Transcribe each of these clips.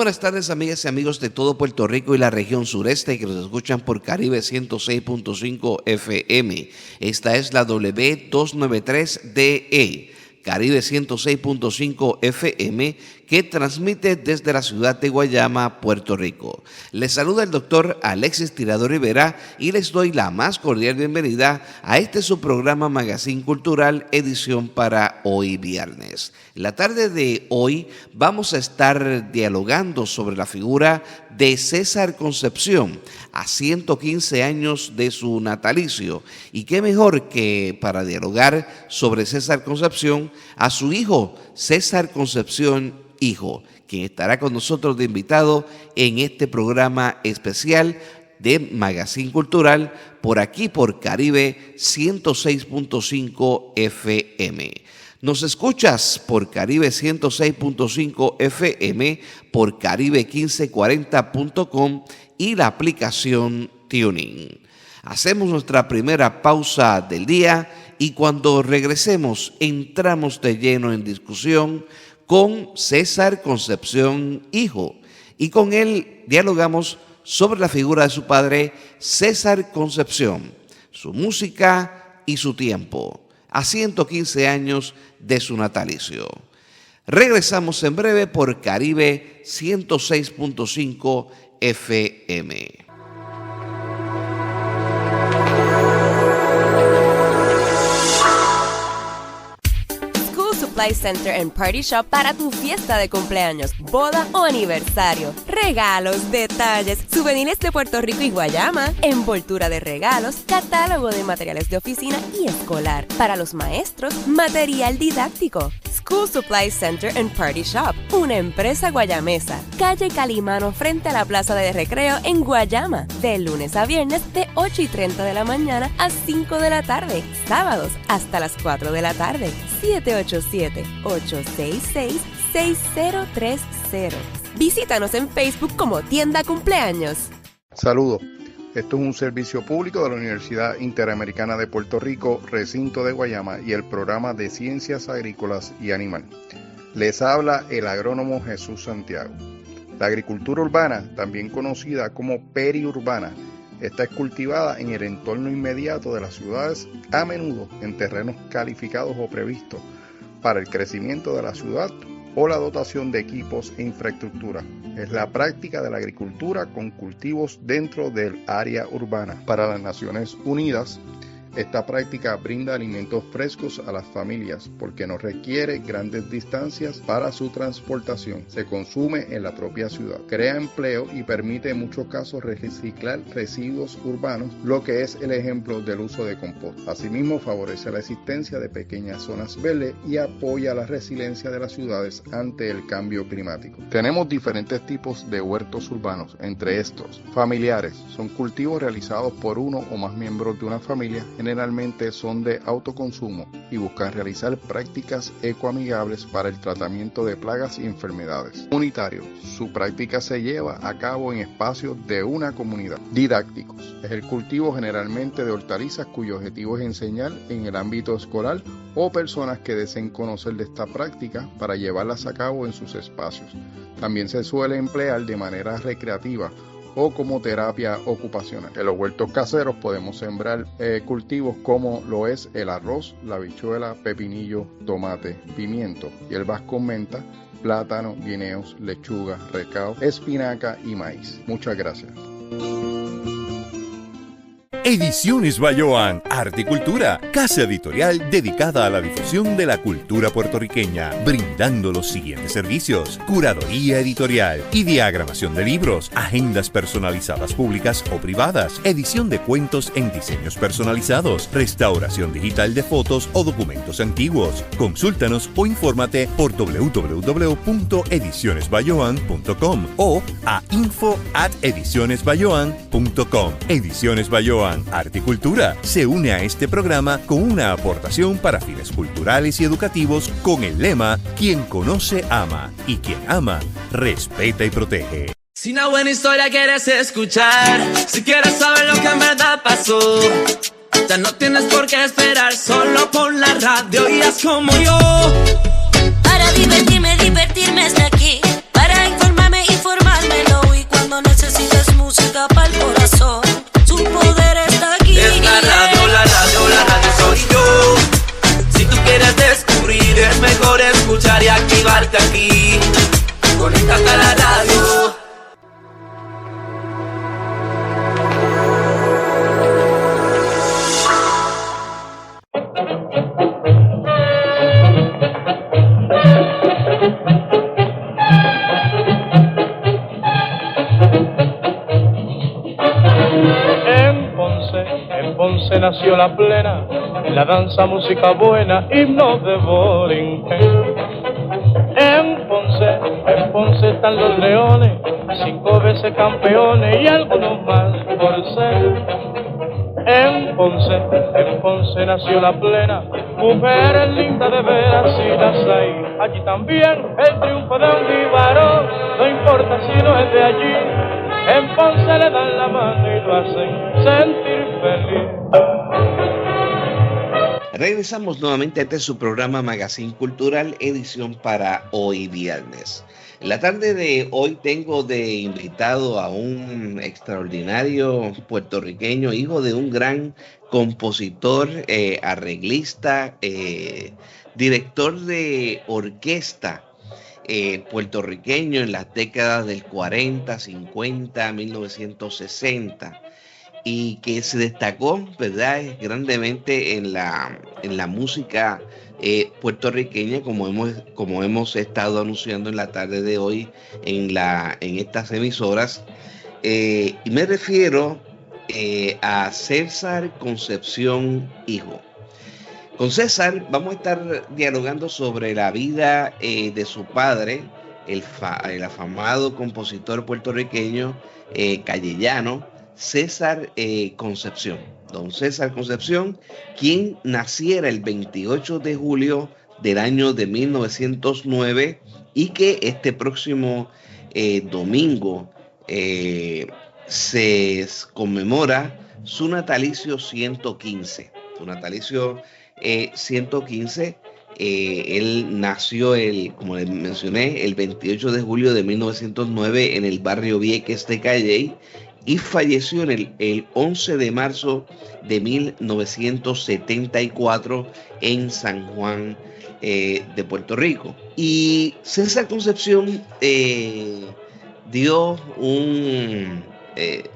buenas tardes, amigas y amigos de todo Puerto Rico y la región sureste que nos escuchan por Caribe 106.5 FM. Esta es la W293DE, Caribe 106.5 FM, que transmite desde la ciudad de Guayama, Puerto Rico. Les saluda el doctor Alexis Tirado Rivera y les doy la más cordial bienvenida a este su programa Magazine Cultural, edición para hoy viernes. En la tarde de hoy vamos a estar dialogando sobre la figura de César Concepción a 115 años de su natalicio. Y qué mejor que para dialogar sobre César Concepción a su hijo César Concepción Hijo, quien estará con nosotros de invitado en este programa especial de Magazine Cultural por aquí por Caribe 106.5 FM. Nos escuchas por Caribe 106.5 FM, por Caribe1540.com y la aplicación Tuning. Hacemos nuestra primera pausa del día y cuando regresemos entramos de lleno en discusión con César Concepción Hijo y con él dialogamos sobre la figura de su padre César Concepción, su música y su tiempo, a 115 años de su natalicio. Regresamos en breve por Caribe 106.5 FM. Supply Center and Party Shop para tu fiesta de cumpleaños, boda o aniversario. Regalos, detalles, souvenirs de Puerto Rico y Guayama, envoltura de regalos, catálogo de materiales de oficina y escolar. Para los maestros, material didáctico. School Supply Center and Party Shop, una empresa guayamesa. Calle Calimano frente a la Plaza de Recreo en Guayama. De lunes a viernes de 8:30 de la mañana a 5 de la tarde. Sábados hasta las 4 de la tarde. 787-866-6030. Visítanos en Facebook como Tienda Cumpleaños. Saludos. Esto es un servicio público de la Universidad Interamericana de Puerto Rico, recinto de Guayama y el programa de Ciencias Agrícolas y Animal. Les habla el agrónomo Jesús Santiago. La agricultura urbana, también conocida como periurbana, esta es cultivada en el entorno inmediato de las ciudades, a menudo en terrenos calificados o previstos para el crecimiento de la ciudad o la dotación de equipos e infraestructura. Es la práctica de la agricultura con cultivos dentro del área urbana. Para las Naciones Unidas, esta práctica brinda alimentos frescos a las familias porque no requiere grandes distancias para su transportación. Se consume en la propia ciudad. Crea empleo y permite en muchos casos reciclar residuos urbanos, lo que es el ejemplo del uso de compost. Asimismo, favorece la existencia de pequeñas zonas verdes y apoya la resiliencia de las ciudades ante el cambio climático. Tenemos diferentes tipos de huertos urbanos, entre estos familiares. Son cultivos realizados por uno o más miembros de una familia. Generalmente son de autoconsumo y buscan realizar prácticas ecoamigables para el tratamiento de plagas y enfermedades. Comunitario. Su práctica se lleva a cabo en espacios de una comunidad. Didácticos. Es el cultivo generalmente de hortalizas cuyo objetivo es enseñar en el ámbito escolar o personas que deseen conocer de esta práctica para llevarlas a cabo en sus espacios. También se suele emplear de manera recreativa o como terapia ocupacional. En los huertos caseros podemos sembrar cultivos como lo es el arroz, la habichuela, pepinillo, tomate, pimiento, hierbas con menta, plátano, guineos, lechuga, recao, espinaca y maíz. Muchas gracias. Ediciones Bayoán, Arte y Cultura, casa editorial dedicada a la difusión de la cultura puertorriqueña, brindando los siguientes servicios: curaduría editorial y diagramación de libros, agendas personalizadas públicas o privadas, edición de cuentos en diseños personalizados, restauración digital de fotos o documentos antiguos. Consúltanos o infórmate por www.edicionesbayoán.com o a info@edicionesbayoán.com. Ediciones Bayoán, Arte y Cultura se une a este programa con una aportación para fines culturales y educativos con el lema "Quien conoce ama y quien ama respeta y protege". Si una buena historia quieres escuchar, si quieres saber lo que en verdad pasó, ya no tienes por qué esperar, solo pon la radio y haz como yo. Para divertirme está aquí, para informarme, la plena, en la danza música buena, himnos de Borinquen. En Ponce están los leones, 5 veces campeones y algunos más por ser. En Ponce nació la plena, mujeres lindas de veras y las hay. Allí también el triunfo de un jíbaro, no importa si no es de allí. En Ponce le dan la mano y lo hacen sentir feliz. Regresamos nuevamente a este su programa Magazine Cultural, edición para hoy viernes. En la tarde de hoy tengo de invitado a un extraordinario puertorriqueño, hijo de un gran compositor, arreglista, director de orquesta puertorriqueño en las décadas del 40, 50, 1960. Y que se destacó, ¿verdad?, grandemente en la música puertorriqueña, como hemos estado anunciando en la tarde de hoy en estas emisoras. Y me refiero a César Concepción Hijo. Con César vamos a estar dialogando sobre la vida de su padre, el afamado compositor puertorriqueño callellano, César Concepción, don César Concepción, quien naciera el 28 de julio del año de 1909 y que este próximo domingo se conmemora su natalicio 115. Su natalicio 115, él nació, como les mencioné, el 28 de julio de 1909 en el barrio Vieques de Calley, y falleció el 11 de marzo de 1974 en San Juan de Puerto Rico. Y César Concepción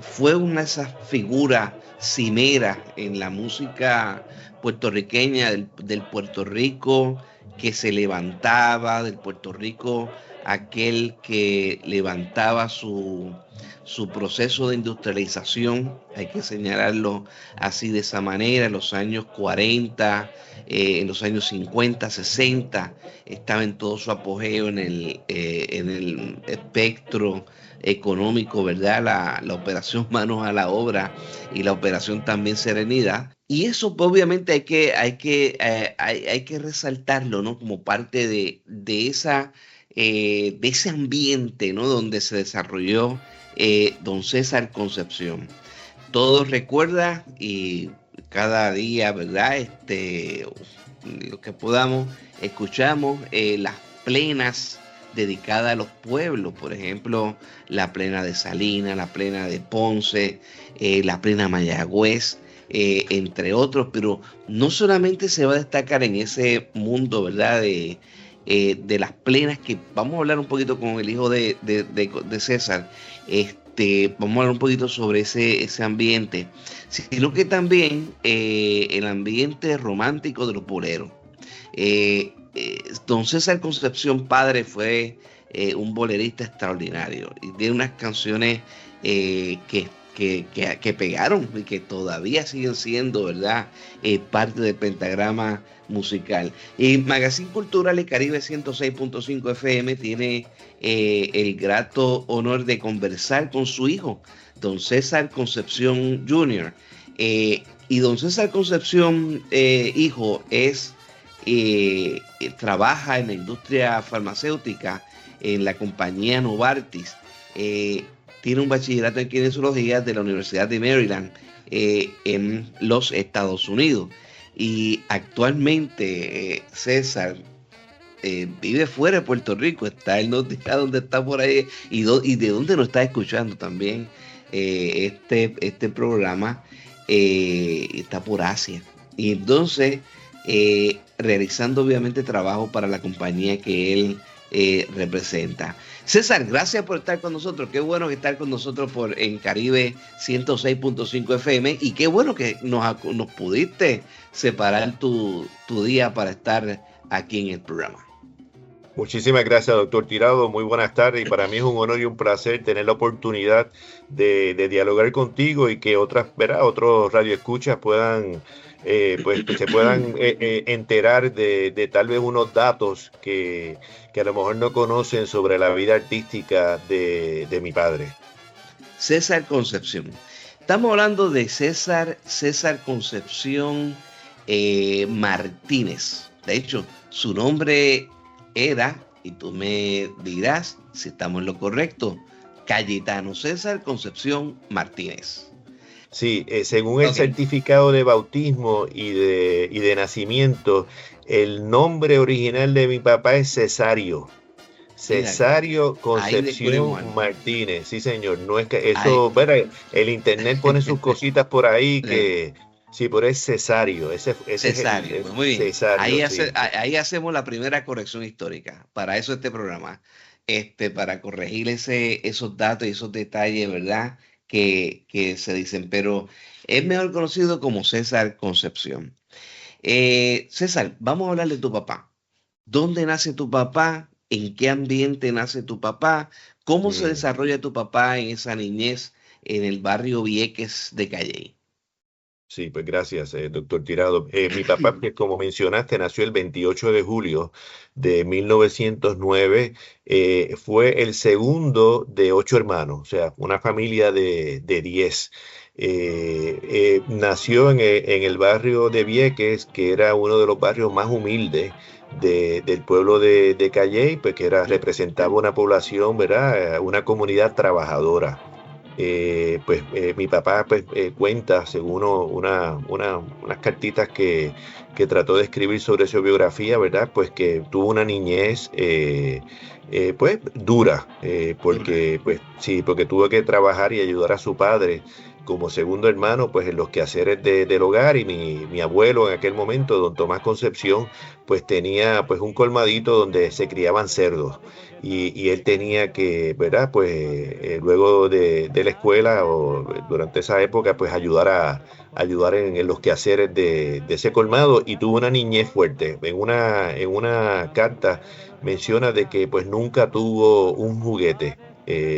fue una de esas figuras cimeras en la música puertorriqueña, del Puerto Rico que se levantaba, del Puerto Rico aquel que levantaba su proceso de industrialización, hay que señalarlo así, de esa manera. En los años 40, en los años 50, 60, estaba en todo su apogeo en el espectro económico, ¿verdad? La operación Manos a la Obra y la operación también Serenidad. Y eso obviamente hay que resaltarlo, ¿no?, como parte de ese ambiente, ¿no?, donde se desarrolló don César Concepción. Todos recuerdan, y cada día, ¿verdad?, lo que podamos, escuchamos las plenas dedicadas a los pueblos. Por ejemplo, la plena de Salinas, la plena de Ponce, la plena Mayagüez, entre otros. Pero no solamente se va a destacar en ese mundo, ¿verdad?, de las plenas, que vamos a hablar un poquito con el hijo de César. Vamos a hablar un poquito sobre ese ambiente, sino que también el ambiente romántico de los boleros. Don César Concepción padre fue un bolerista extraordinario y tiene unas canciones que pegaron y que todavía siguen siendo, ¿verdad?, parte del pentagrama musical. Y Magazine Cultural y Caribe 106.5 FM tiene el grato honor de conversar con su hijo, don César Concepción Jr. Y don César Concepción hijo trabaja en la industria farmacéutica en la compañía Novartis. Tiene un bachillerato en kinesiología de la Universidad de Maryland en los Estados Unidos. Y actualmente César vive fuera de Puerto Rico. Él no dice dónde está por ahí y de dónde nos está escuchando también este programa. Está por Asia. Y entonces realizando obviamente trabajo para la compañía que él representa. César, gracias por estar con nosotros. Qué bueno que estar con nosotros en Caribe 106.5 FM, y qué bueno que nos pudiste separar tu día para estar aquí en el programa. Muchísimas gracias, doctor Tirado. Muy buenas tardes y para mí es un honor y un placer tener la oportunidad de dialogar contigo y que ¿verdad? Otros radioescuchas puedan, pues, que se puedan enterar de tal vez unos datos que a lo mejor no conocen sobre la vida artística de mi padre. César Concepción. Estamos hablando de César Concepción Martínez. De hecho, su nombre era, y tú me dirás si estamos en lo correcto, Cayetano César Concepción Martínez. Sí, según el certificado de bautismo y de nacimiento, el nombre original de mi papá es Cesario. Cesario Concepción Martínez, sí señor, no es que eso, ¿verdad? El internet pone sus cositas por ahí que sí, pero es Cesario, ese Cesario, es muy bien. Cesario, ahí hacemos la primera corrección histórica, para eso este programa, para corregir esos datos y esos detalles, ¿verdad? Que se dicen, pero es mejor conocido como César Concepción. César, vamos a hablar de tu papá. ¿Dónde nace tu papá? ¿En qué ambiente nace tu papá? ¿Cómo se desarrolla tu papá en esa niñez en el barrio Vieques de Calley? Sí, pues gracias, doctor Tirado. Mi papá, que como mencionaste, nació el 28 de julio de 1909. Fue el segundo de 8 hermanos, o sea, una familia de 10. Nació en el barrio de Vieques, que era uno de los barrios más humildes del pueblo de Calley, pues que representaba una población, ¿verdad? Una comunidad trabajadora. Mi papá cuenta, según unas cartitas que trató de escribir sobre su biografía, ¿verdad? Pues que tuvo una niñez pues dura, porque tuvo que trabajar y ayudar a su padre como segundo hermano, pues en los quehaceres del hogar, y mi abuelo en aquel momento, don Tomás Concepción, pues tenía pues un colmadito donde se criaban cerdos. Y él tenía que, ¿verdad? Pues luego de la escuela o durante esa época, pues ayudar en los quehaceres de ese colmado, y tuvo una niñez fuerte. En una carta menciona de que pues nunca tuvo un juguete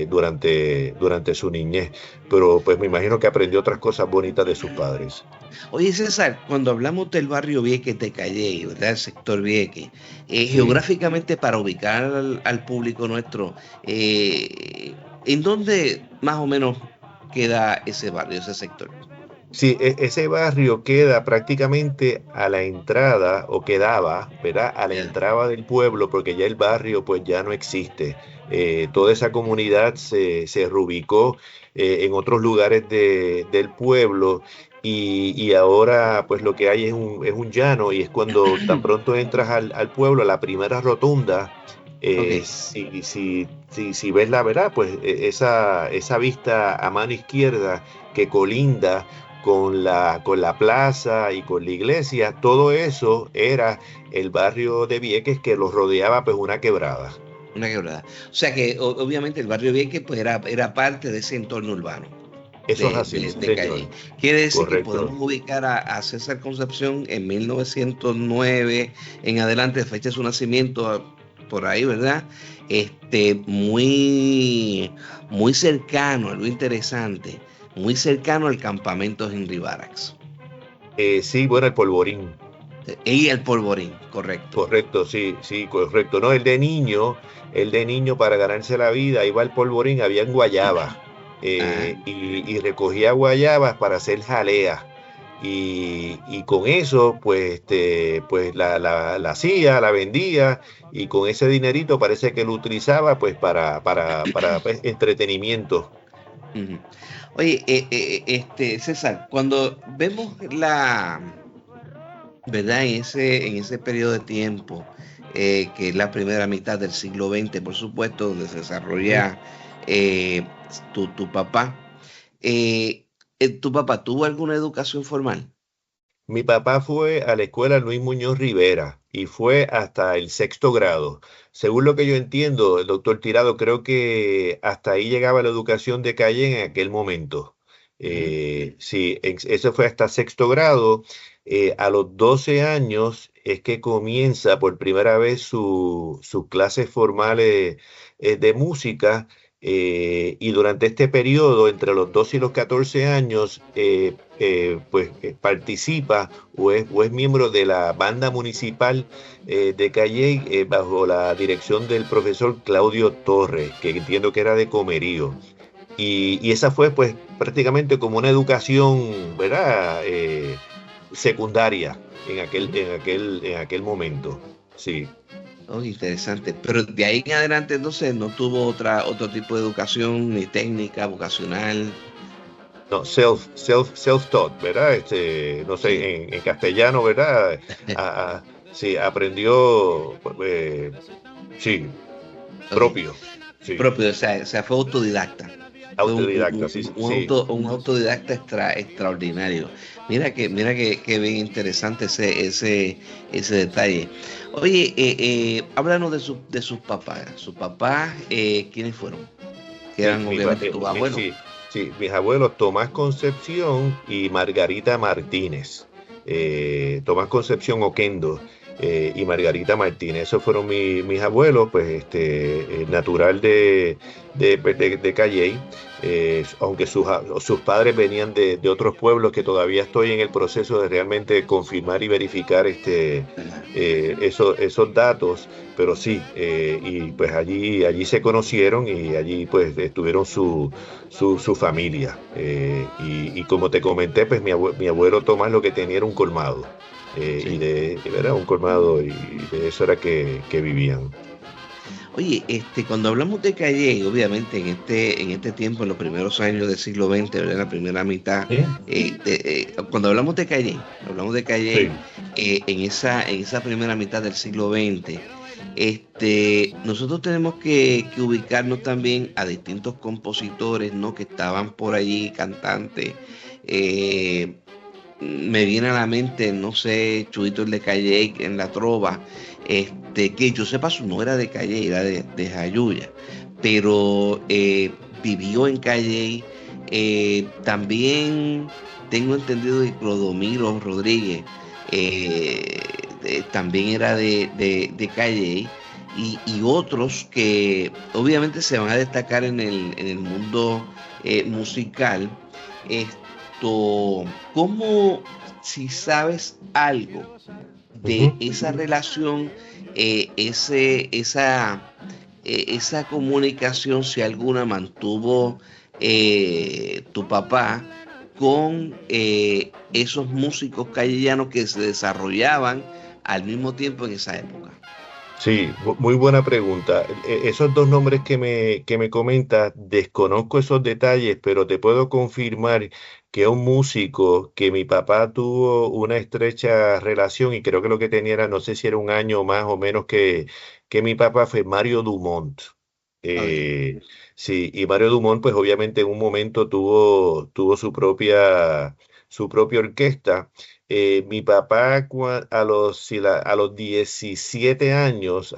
durante su niñez, pero pues me imagino que aprendió otras cosas bonitas de sus padres. Oye, César, cuando hablamos del barrio Vieques de Calley, ¿verdad? El sector Vieques, geográficamente, para ubicar al público nuestro, ¿en dónde más o menos queda ese barrio, ese sector? Sí, ese barrio queda prácticamente a la entrada, o quedaba, ¿verdad? A la entrada del pueblo, porque ya el barrio pues ya no existe. Toda esa comunidad se reubicó en otros lugares del pueblo, y ahora pues lo que hay es un llano, y es cuando tan pronto entras al pueblo, a la primera rotunda. Si ves la verdad, pues esa vista a mano izquierda que colinda con la plaza y con la iglesia, todo eso era el barrio de Vieques, que los rodeaba pues una quebrada. Una quebrada. O sea que obviamente el barrio Vieques pues era parte de ese entorno urbano. Eso es así, de Calley. Quiere decir correcto, que podemos ubicar a César Concepción en 1909 en adelante, fecha de su nacimiento, por ahí, ¿verdad? Muy cercano, algo interesante, muy cercano al campamento Henry Barracks. Sí, bueno, el Polvorín. Y el Polvorín, correcto. Correcto, sí, correcto. No, el de niño para ganarse la vida, iba al Polvorín, había en guayaba. Y recogía guayabas para hacer jalea, y con eso pues la hacía, la vendía, y con ese dinerito parece que lo utilizaba pues para pues, entretenimiento. Uh-huh. Oye, César, cuando vemos ¿verdad? En ese periodo de tiempo, que es la primera mitad del siglo XX, por supuesto, donde se desarrolla tu papá. ¿Tu papá tuvo alguna educación formal? Mi papá fue a la escuela Luis Muñoz Rivera y fue hasta el 6º grado. Según lo que yo entiendo, el doctor Tirado, creo que hasta ahí llegaba la educación de calle en aquel momento. Sí, eso fue hasta 6º grado. A los 12 años, es que comienza por primera vez sus clases formales de música. Y durante este periodo, entre los 12 y los 14 años, participa o es miembro de la banda municipal de Calley, bajo la dirección del profesor Claudio Torres, que entiendo que era de Comerío. Y esa fue pues prácticamente como una educación, ¿verdad? Secundaria en aquel momento. Sí. Oh, interesante. Pero de ahí en adelante entonces no tuvo otro tipo de educación, ni técnica, vocacional. No, self-taught, ¿verdad? No sé, Sí. en castellano, ¿verdad? Sí, aprendió, sí, Ok. propio, sí, Propio, o sea, fue autodidacta. Fue autodidacta, sí, sí. un autodidacta extraordinario. Mira que bien interesante ese detalle. Oye, háblanos de sus papás. Sus papás, ¿quiénes fueron? Que Sí, eran obviamente tus abuelos. sí, sí, mis abuelos Tomás Concepción y Margarita Martínez. Tomás Concepción Oquendo y Margarita Martínez. Esos fueron mis abuelos, pues natural de Calley. Aunque sus padres venían de otros pueblos, que todavía estoy en el proceso de realmente confirmar y verificar esos datos, pero sí, y pues allí se conocieron y allí pues tuvieron su familia. Y como te comenté, pues mi abuelo Tomás lo que tenía era un colmado. Sí. Era un colmado y de eso era que vivían. Oye, cuando hablamos de Calle, obviamente en este tiempo, en los primeros años del siglo XX, ¿verdad? En la primera mitad, cuando hablamos de Calle, Sí. en esa primera mitad del siglo XX, nosotros tenemos que ubicarnos también a distintos compositores, ¿no? Que estaban por allí, cantantes. Me viene a la mente, no sé, Chuito el de Calle en la trova, que yo sepa su no era de Calle, era de Jayuya, pero vivió en Calle. También tengo entendido que Clodomiro Rodríguez también era de Calle. Y otros que obviamente se van a destacar en el mundo musical. ¿Cómo, si sabes algo de esa relación, esa comunicación, si alguna mantuvo tu papá con esos músicos callejanos que se desarrollaban al mismo tiempo en esa época? Sí, muy buena pregunta. Esos dos nombres que me comentas, desconozco esos detalles, pero te puedo confirmar que un músico que mi papá tuvo una estrecha relación, y creo que lo que tenía era, no sé si era un año más o menos que mi papá, fue Mario Dumont. Okay. Sí, y Mario Dumont, pues obviamente en un momento tuvo su propia orquesta. Mi papá a los 17 años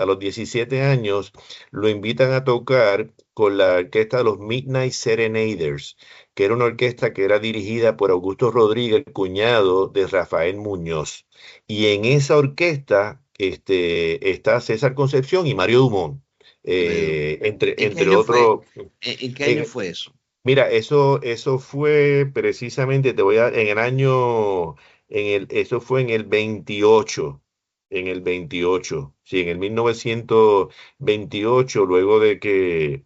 lo invitan a tocar con la orquesta de los Midnight Serenaders, que era una orquesta que era dirigida por Augusto Rodríguez, el cuñado de Rafael Muñoz. Y en esa orquesta está César Concepción y Mario Dumont, ¿En qué entre año fue? otros. ¿En qué año En- fue eso? Mira, eso fue precisamente, en el año, eso fue en el 28, sí, en el 1928, luego de que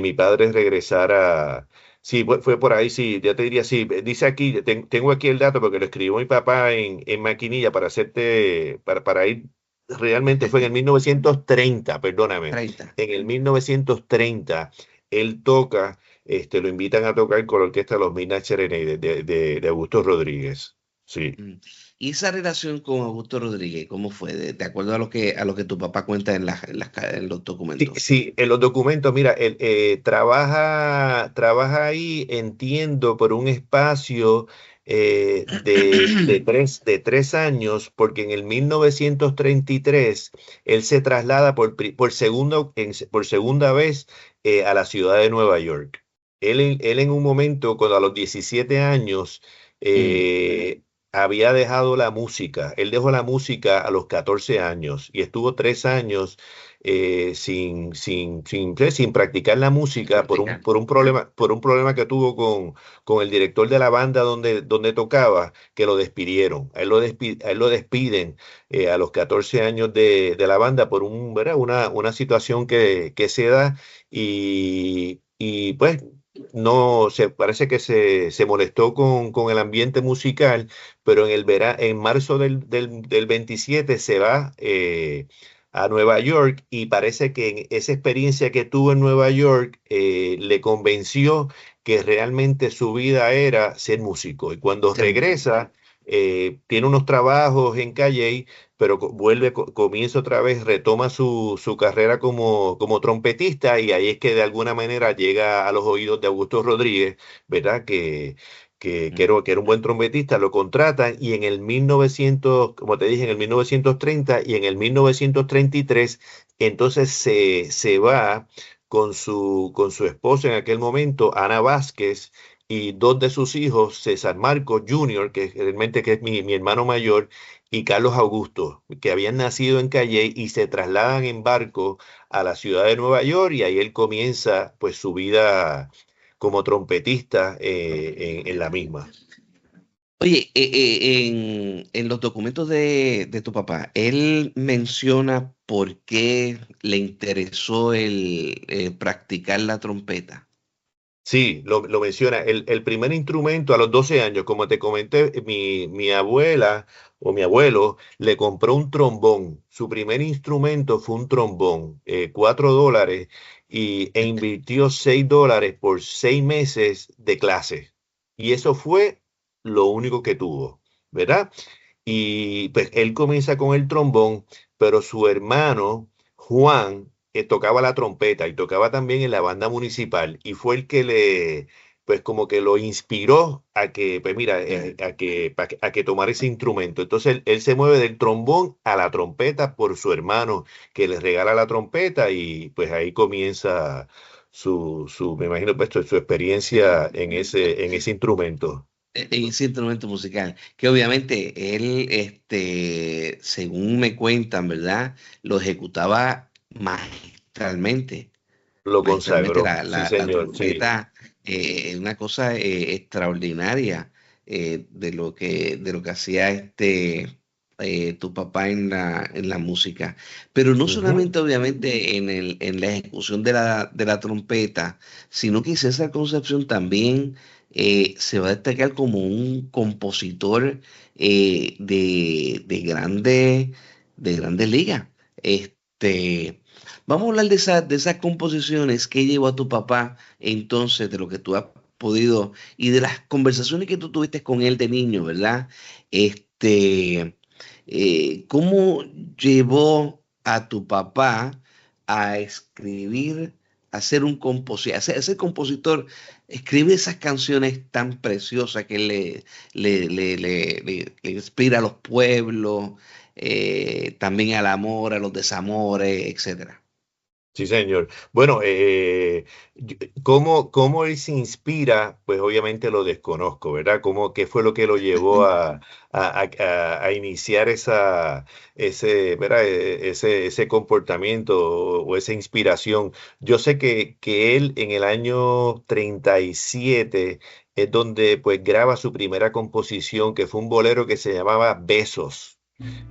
mi padre regresara. Sí, fue por ahí, sí, ya te diría, sí, dice aquí, tengo aquí el dato porque lo escribió mi papá en maquinilla para ir, realmente fue en el 1930, perdóname, 30. en el 1930 él toca. Lo invitan a tocar con la orquesta de los Midnight Serenade de Augusto Rodríguez. Sí. Mm. ¿Y esa relación con Augusto Rodríguez, cómo fue? De acuerdo a lo que tu papá cuenta en los Sí, documentos. sí, en los documentos, mira, él trabaja ahí, entiendo, por un espacio de tres años, porque en el 1933 él se traslada por segunda vez a la ciudad de Nueva York. Él en un momento, cuando a los 17 años, Mm. eh, había dejado la música. Él dejó la música a los 14 años y estuvo 3 años sin practicar la música por un problema que tuvo con el director de la banda donde tocaba, que lo despidieron. A él lo despiden a los 14 años de la banda por ¿verdad? Una situación que se da y pues no se parece que se molestó con el ambiente musical, pero en marzo del 27 se va a Nueva York y parece que en esa experiencia que tuvo en Nueva York le convenció que realmente su vida era ser músico. Y cuando regresa, tiene unos trabajos en Calle, pero comienza otra vez, retoma su carrera como trompetista y ahí es que de alguna manera llega a los oídos de Augusto Rodríguez, ¿verdad? Que era un buen trompetista, lo contratan y en el 1900, como te dije, en el 1930 y en el 1933, entonces se va con su esposa en aquel momento, Ana Vázquez, y 2 de sus hijos, César Marcos Jr., que realmente que es mi hermano mayor, y Carlos Augusto, que habían nacido en Calley y se trasladan en barco a la ciudad de Nueva York y ahí él comienza pues su vida como trompetista en la misma. Oye, en los documentos de tu papá, él menciona por qué le interesó el practicar la trompeta. Sí, lo menciona. El primer instrumento a los 12 años, como te comenté, mi abuela o mi abuelo le compró un trombón. Su primer instrumento fue un trombón, $4 e invirtió $6 por 6 meses de clase. Y eso fue lo único que tuvo, ¿verdad? Y pues él comienza con el trombón, pero su hermano Juan tocaba la trompeta y tocaba también en la banda municipal y fue el que pues como que lo inspiró a que, pues mira, a que tomara ese instrumento. Entonces él se mueve del trombón a la trompeta por su hermano que le regala la trompeta y pues ahí comienza me imagino, pues su experiencia en ese instrumento. En ese instrumento musical, que obviamente él, según me cuentan, ¿verdad? Lo ejecutaba magistralmente. Lo Magistralmente consagró, la, sí la, la señor, sí. trompeta, una cosa extraordinaria de lo que hacía tu papá en la música. Pero no Ujú. solamente obviamente en la ejecución de la trompeta, sino que César Concepción también se va a destacar como un compositor de grandes ligas. Vamos a hablar de esas composiciones que llevó a tu papá entonces, de lo que tú has podido y de las conversaciones que tú tuviste con él de niño, ¿verdad? ¿Cómo llevó a tu papá a escribir, a ser un compositor, a ser compositor, escribir esas canciones tan preciosas que le inspira a los pueblos, también al amor, a los desamores, etcétera? Sí, señor. Bueno, ¿cómo él se inspira? Pues obviamente lo desconozco, ¿verdad? ¿Qué fue lo que lo llevó a iniciar ¿verdad? Ese comportamiento o esa inspiración? Yo sé que él en el año 37 es donde pues graba su primera composición, que fue un bolero que se llamaba Besos.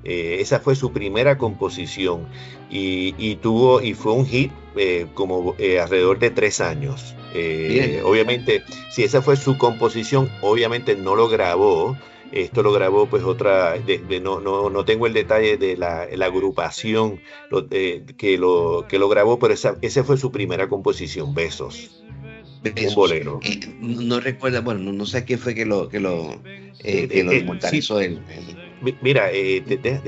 Esa fue su primera composición y fue un hit como alrededor de 3 años. Bien. Obviamente, si esa fue su composición, obviamente no lo grabó. Esto lo grabó pues otra, no tengo el detalle de la agrupación que lo grabó, pero esa fue su primera composición, Besos, un Besos. bolero. No recuerda, bueno, no sé quién fue Eh, que lo sí, inmortalizó él. Mira,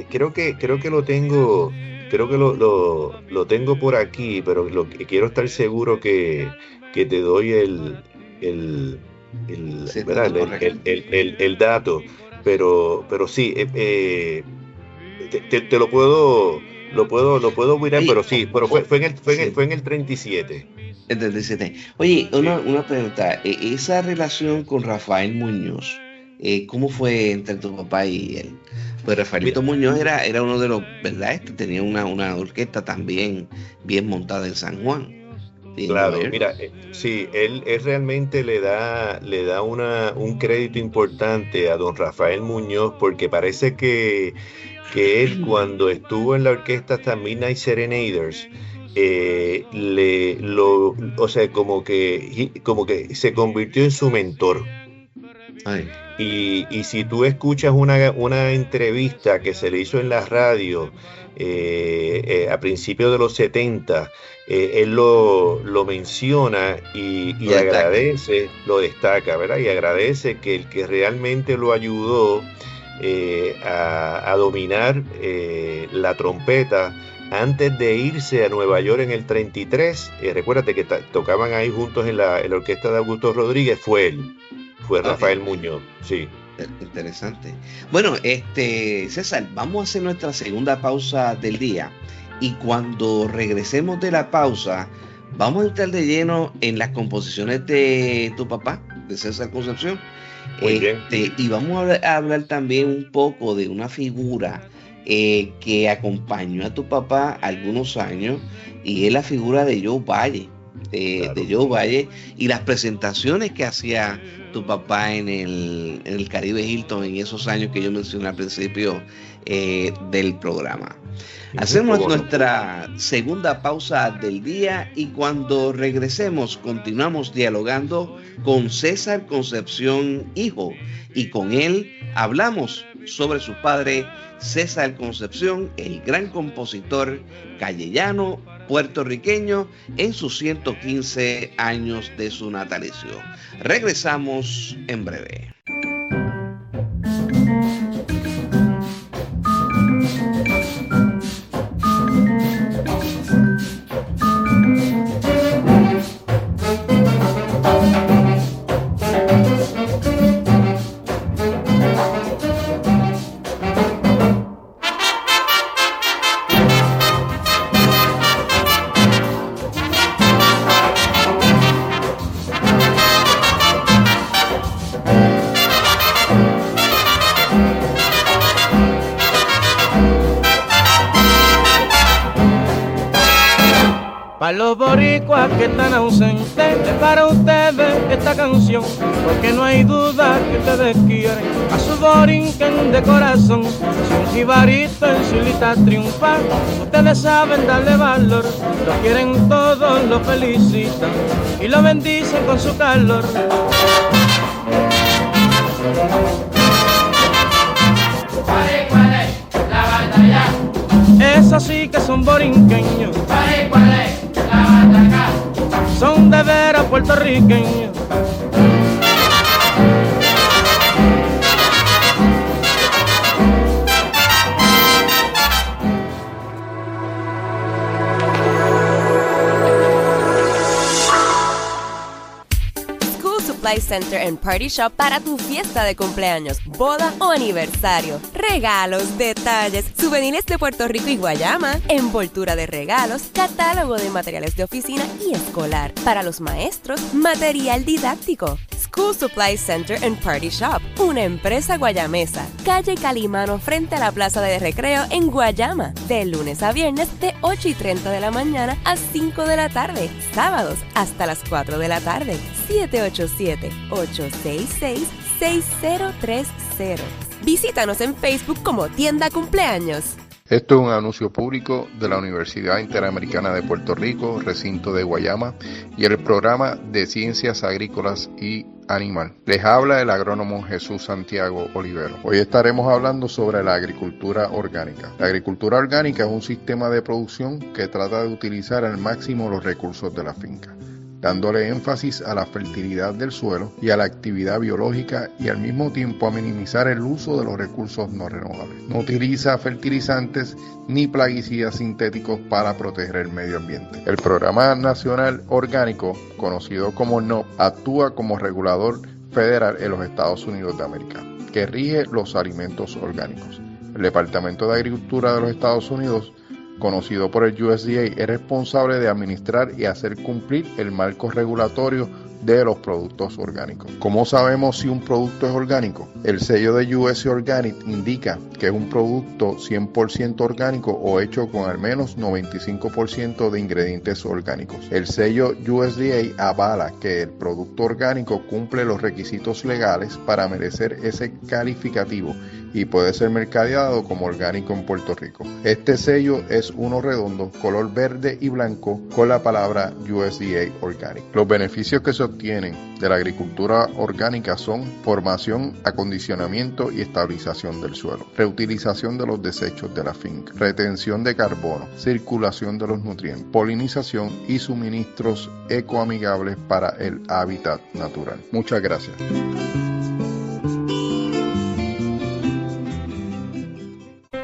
creo que lo tengo, creo que lo tengo por aquí, pero lo que quiero estar seguro que te doy Sí, el ¿verdad? dato correcto. El dato, pero sí, te lo puedo mirar, Oye, pero sí, pero fue sí, en el 37. el 37. Oye, Sí. una pregunta. Esa relación con Rafael Muñoz, ¿Cómo fue entre tu papá y él? Pues Rafaelito Muñoz era uno de los, ¿verdad? Tenía una orquesta también bien montada en San Juan. Claro, mira, sí, él realmente le da un crédito importante a don Rafael Muñoz, porque parece que él, cuando estuvo en la orquesta hasta Midnight Serenaders, o sea, como que se convirtió en su mentor. Ay. Y si tú escuchas una entrevista que se le hizo en la radio a principios de los 70, él lo menciona y agradece, lo destaca, ¿verdad? Y agradece que el que realmente lo ayudó a dominar la trompeta antes de irse a Nueva York en el 33, recuérdate que tocaban ahí juntos en la orquesta de Augusto Rodríguez, fue Rafael Muñoz, sí. Interesante. Bueno, César, vamos a hacer nuestra segunda pausa del día, y cuando regresemos de la pausa vamos a entrar de lleno en las composiciones de tu papá, de César Concepción. Muy bien. Y vamos a hablar también un poco de una figura que acompañó a tu papá algunos años, y es la figura de Joe Valle. Claro. De Joe Valle, y las presentaciones que hacía tu papá en el Caribe Hilton en esos años que yo mencioné al principio del programa. Hacemos nuestra segunda pausa del día, y cuando regresemos continuamos dialogando con César Concepción hijo, y con él hablamos sobre su padre César Concepción, el gran compositor callellano puertorriqueño, en sus 115 años de su natalicio. Regresamos en breve. Para los boricuas que están ausentes, es para ustedes esta canción, porque no hay duda que ustedes quieren a su borinquen de corazón. Si un jibarito en su lista triunfa, ustedes saben darle valor, lo quieren todos, lo felicitan y lo bendicen con su calor. Esos sí que son borinqueños, son de veras puertorriqueños. Supply Center and Party Shop para tu fiesta de cumpleaños, boda o aniversario. Regalos, detalles, souvenirs de Puerto Rico y Guayama, envoltura de regalos, catálogo de materiales de oficina y escolar. Para los maestros, material didáctico. School Supply Center and Party Shop, una empresa guayamesa. Calle Calimano frente a la Plaza de Recreo en Guayama. De lunes a viernes de 8:30 de la mañana a 5 de la tarde. Sábados hasta las 4 de la tarde. 787-866-6030. Visítanos en Facebook como Tienda Cumpleaños. Esto es un anuncio público de la Universidad Interamericana de Puerto Rico, recinto de Guayama, y el programa de Ciencias Agrícolas y Animal. Les habla el agrónomo Jesús Santiago Olivero. Hoy estaremos hablando sobre la agricultura orgánica. La agricultura orgánica es un sistema de producción que trata de utilizar al máximo los recursos de la finca, dándole énfasis a la fertilidad del suelo y a la actividad biológica, y al mismo tiempo a minimizar el uso de los recursos no renovables. No utiliza fertilizantes ni plaguicidas sintéticos para proteger el medio ambiente. El Programa Nacional Orgánico, conocido como NOP, actúa como regulador federal en los Estados Unidos de América, que rige los alimentos orgánicos. El Departamento de Agricultura de los Estados Unidos, conocido por el USDA, es responsable de administrar y hacer cumplir el marco regulatorio de los productos orgánicos. ¿Cómo sabemos si un producto es orgánico? El sello de USA Organic indica que es un producto 100% orgánico o hecho con al menos 95% de ingredientes orgánicos. El sello USDA avala que el producto orgánico cumple los requisitos legales para merecer ese calificativo y puede ser mercadeado como orgánico en Puerto Rico. Este sello es uno redondo, color verde y blanco, con la palabra USDA Organic. Los beneficios que se obtienen de la agricultura orgánica son formación, acondicionamiento y estabilización del suelo, reutilización de los desechos de la finca, retención de carbono, circulación de los nutrientes, polinización y suministros ecoamigables para el hábitat natural. Muchas gracias.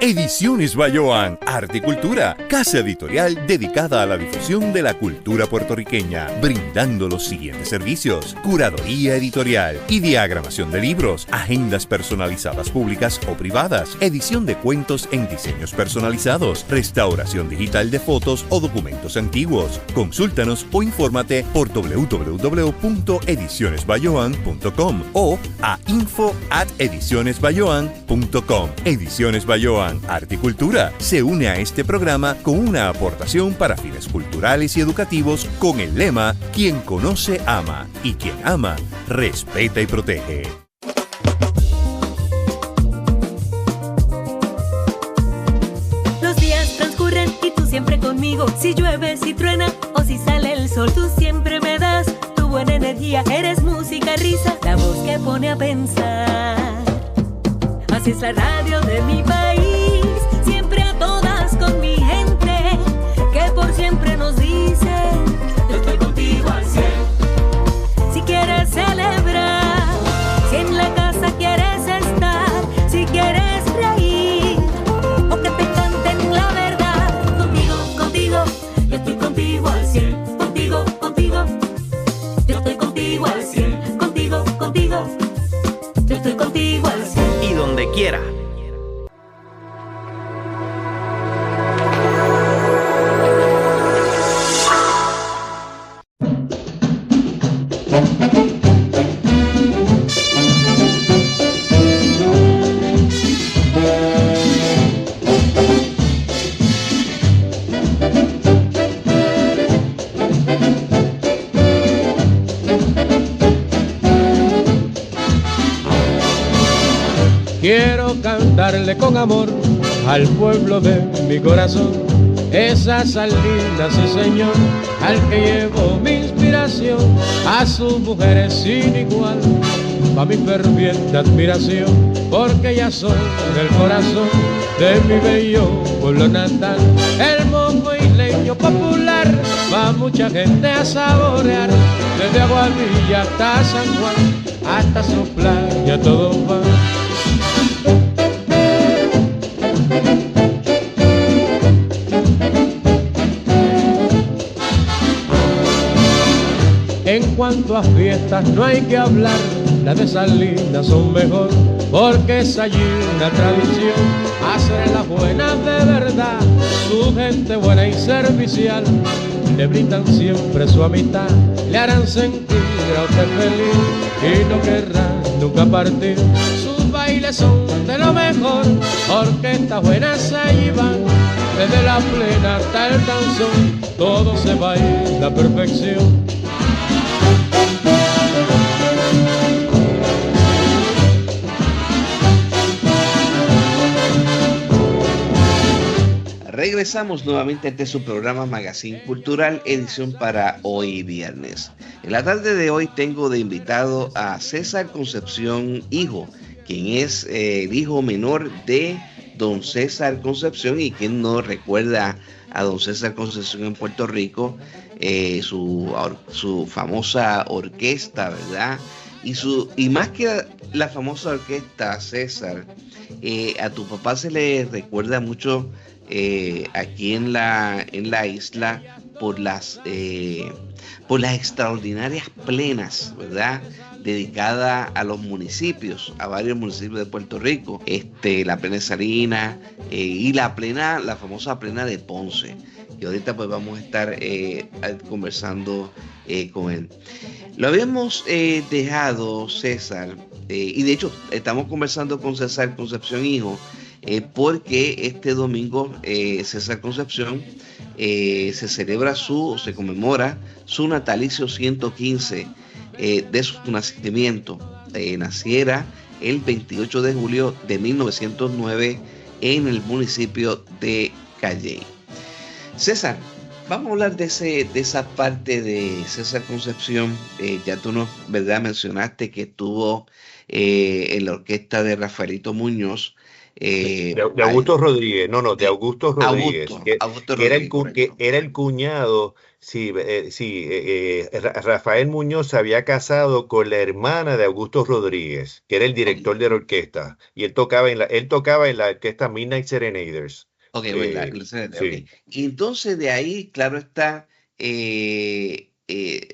Ediciones Bayoán, Arte y Cultura, casa editorial dedicada a la difusión de la cultura puertorriqueña, brindando los siguientes servicios: curaduría editorial y diagramación de libros, agendas personalizadas públicas o privadas, edición de cuentos en diseños personalizados, restauración digital de fotos o documentos antiguos. Consúltanos o infórmate por www.edicionesbayoán.com o a info@edicionesbayoán.com. Ediciones Bayoán, Arte y Cultura se une a este programa con una aportación para fines culturales y educativos con el lema: quien conoce ama y quien ama respeta y protege. Los días transcurren y tú siempre conmigo. Si llueve, si truena o si sale el sol, tú siempre me das tu buena energía. Eres música, risa, la voz que pone a pensar. Así es la radio de mi país, siempre a todas con mi gente, que por siempre nos dice: yo estoy contigo al 100. Si quieres celebrar, si en la casa quieres estar, si quieres reír o que te canten la verdad, contigo, contigo, yo estoy contigo al 100. Contigo, contigo, yo estoy contigo al 100. Contigo, contigo, yo estoy contigo al 100. Y donde quiera. Quiero cantarle con amor al pueblo de mi corazón, esa salida, sí señor, al que llevo mi inspiración, a sus mujeres sin igual, pa' mi ferviente admiración, porque ellas son el corazón de mi bello pueblo natal, el mojo isleño popular, va mucha gente a saborear, desde Aguadilla hasta San Juan, hasta su playa todo va. En cuanto a fiestas no hay que hablar, las de Salinas son mejor, porque es allí una tradición, hacer las buenas de verdad, su gente buena y servicial, le brindan siempre su amistad, le harán sentir a usted feliz y no querrá nunca partir. Sus bailes son de lo mejor, orquestas buenas allí van, desde la plena hasta el danzón, todo se baila a perfección. Regresamos nuevamente a este su programa Magazine Cultural, edición para hoy viernes. En la tarde de hoy tengo de invitado a César Concepción Hijo, quien es el hijo menor de don César Concepción, y quien no recuerda a don César Concepción en Puerto Rico, su famosa orquesta, ¿verdad? Y más que la famosa orquesta, César, a tu papá se le recuerda mucho aquí en la isla por las extraordinarias plenas, ¿verdad?, dedicada a los municipios, a varios municipios de Puerto Rico, la plena de Salinas y la famosa plena de Ponce. Y ahorita pues vamos a estar conversando con él. Lo habíamos dejado, César, y de hecho estamos conversando con César Concepción Hijo, porque este domingo César Concepción se conmemora su natalicio 115 de su nacimiento. Naciera el 28 de julio de 1909 en el municipio de Calley. César, vamos a hablar de esa parte de César Concepción. Ya tú nos, ¿verdad?, mencionaste que estuvo en la orquesta de Rafaelito Muñoz. De Augusto Rodríguez, de Augusto Rodríguez, que era el cuñado. Rafael Muñoz se había casado con la hermana de Augusto Rodríguez, que era el director de la orquesta, y él tocaba en la orquesta Midnight Serenaders. Okay. Y entonces de ahí, claro está,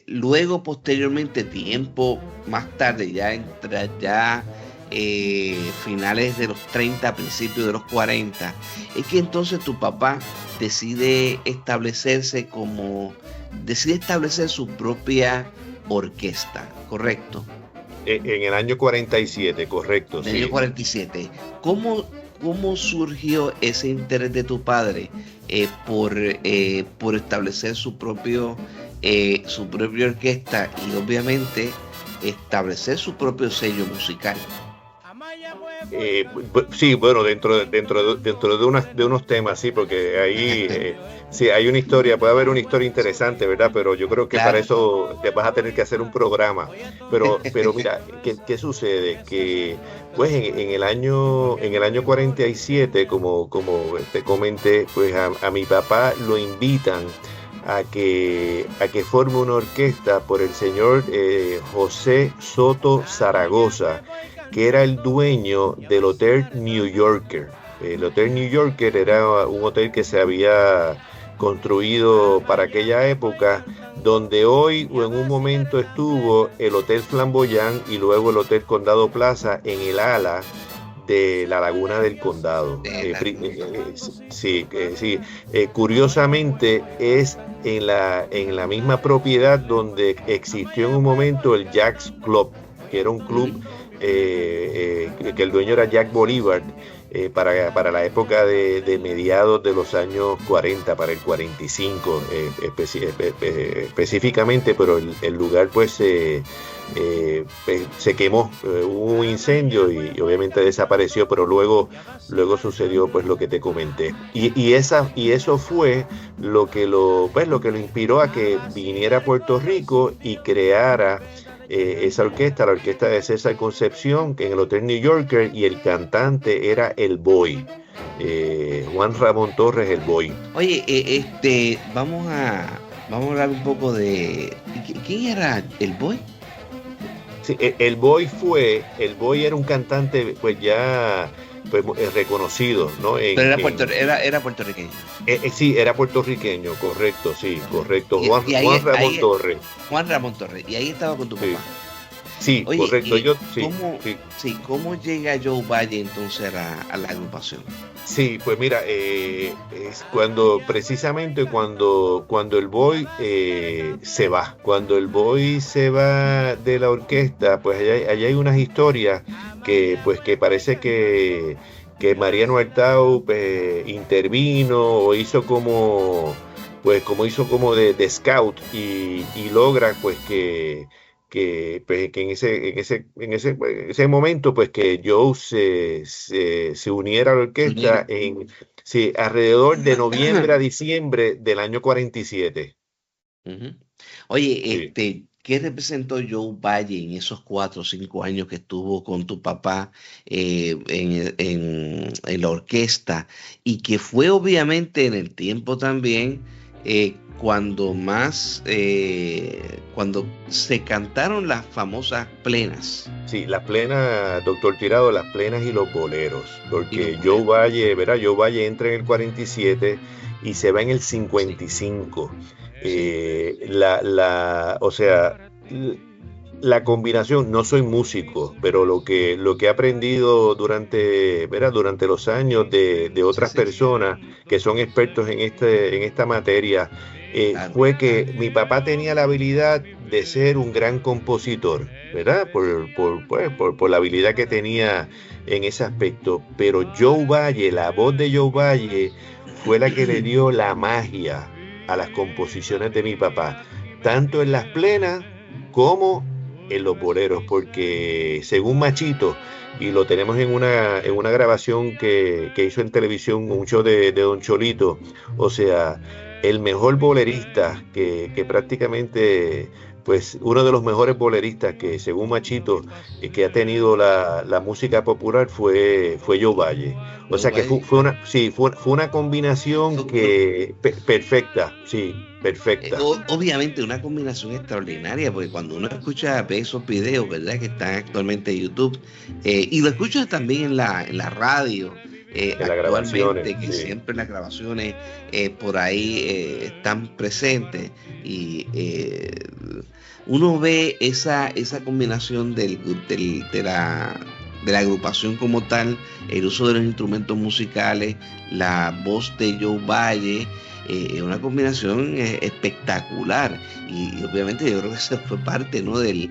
luego posteriormente, tiempo más tarde, finales de los 30, principios de los 40, es que entonces tu papá decide establecer su propia orquesta, ¿correcto? En el año 47, correcto. En el año 47. ¿Cómo surgió ese interés de tu padre por establecer su propia orquesta y obviamente establecer su propio sello musical? Sí, bueno, dentro de unos temas, sí, porque ahí sí hay una historia, puede haber una historia interesante, ¿verdad? Pero yo creo que claro, para eso te vas a tener que hacer un programa. Pero mira, ¿qué sucede? Que pues en el año 47, como te comenté, pues a mi papá lo invitan a que forme una orquesta por el señor José Soto Zaragoza, que era el dueño del Hotel New Yorker. El Hotel New Yorker era un hotel que se había construido para aquella época, donde hoy o en un momento estuvo el Hotel Flamboyant y luego el Hotel Condado Plaza en el ala de la Laguna del Condado. Curiosamente es en la misma propiedad donde existió en un momento el Jack's Club, que era un club que el dueño era Jack Bolívar, para la época de mediados de los años 40, para el 45 específicamente, pero el lugar pues se quemó, hubo un incendio y obviamente desapareció, pero luego sucedió pues lo que te comenté, y eso fue lo que lo inspiró a que viniera a Puerto Rico y creara esa orquesta, la orquesta de César Concepción, que en el Hotel New Yorker, y el cantante era el Boy, Juan Ramón Torres, el Boy. Oye, vamos a hablar un poco de ¿quién era el Boy? Sí, el Boy era un cantante pues ya reconocido, ¿no? Pero era puertorriqueño. Sí, era puertorriqueño, correcto, sí, correcto. Juan Ramón Torres. Juan Ramón Torres, y ahí estaba con tu papá. Sí, oye, correcto. ¿Cómo llega Joe Valle entonces a la agrupación? Sí, pues mira, es precisamente cuando el Boy se va. Cuando el Boy se va de la orquesta, pues allá hay unas historias que parece que Mariano Artau intervino o hizo como de scout y logra pues que en ese momento pues que Joe se uniera a la orquesta alrededor de noviembre a diciembre del año 47. Uh-huh. Oye, sí. ¿Qué representó Joe Valle en esos 4 o 5 años que estuvo con tu papá en la orquesta? Y que fue obviamente en el tiempo también cuando se cantaron las famosas plenas. Sí, las plenas, doctor Tirado, las plenas y los boleros, porque Joe Valle entra en el 47 y se va en el 55. la combinación, no soy músico, pero lo que he aprendido durante los años de otras personas que son expertos en esta materia, fue que mi papá tenía la habilidad de ser un gran compositor, ¿verdad? Por la habilidad que tenía en ese aspecto. Pero Joe Valle, la voz de Joe Valle, fue la que le dio la magia a las composiciones de mi papá, tanto en las plenas como en los boleros, porque según Machito, y lo tenemos en una grabación que hizo en televisión, un show de Don Cholito, o sea, el mejor bolerista que prácticamente, pues uno de los mejores boleristas que según Machito que ha tenido la música popular fue Joe Valle. O sea que fue una combinación perfecta, sí, perfecta. Obviamente una combinación extraordinaria, porque cuando uno ve esos videos, ¿verdad?, que están actualmente en YouTube, y lo escucha también en la radio, actualmente, que sí, siempre las grabaciones por ahí están presentes, y uno ve esa combinación de la agrupación como tal, el uso de los instrumentos musicales, la voz de Joe Valle, una combinación espectacular, y obviamente yo creo que eso fue parte, ¿no?, del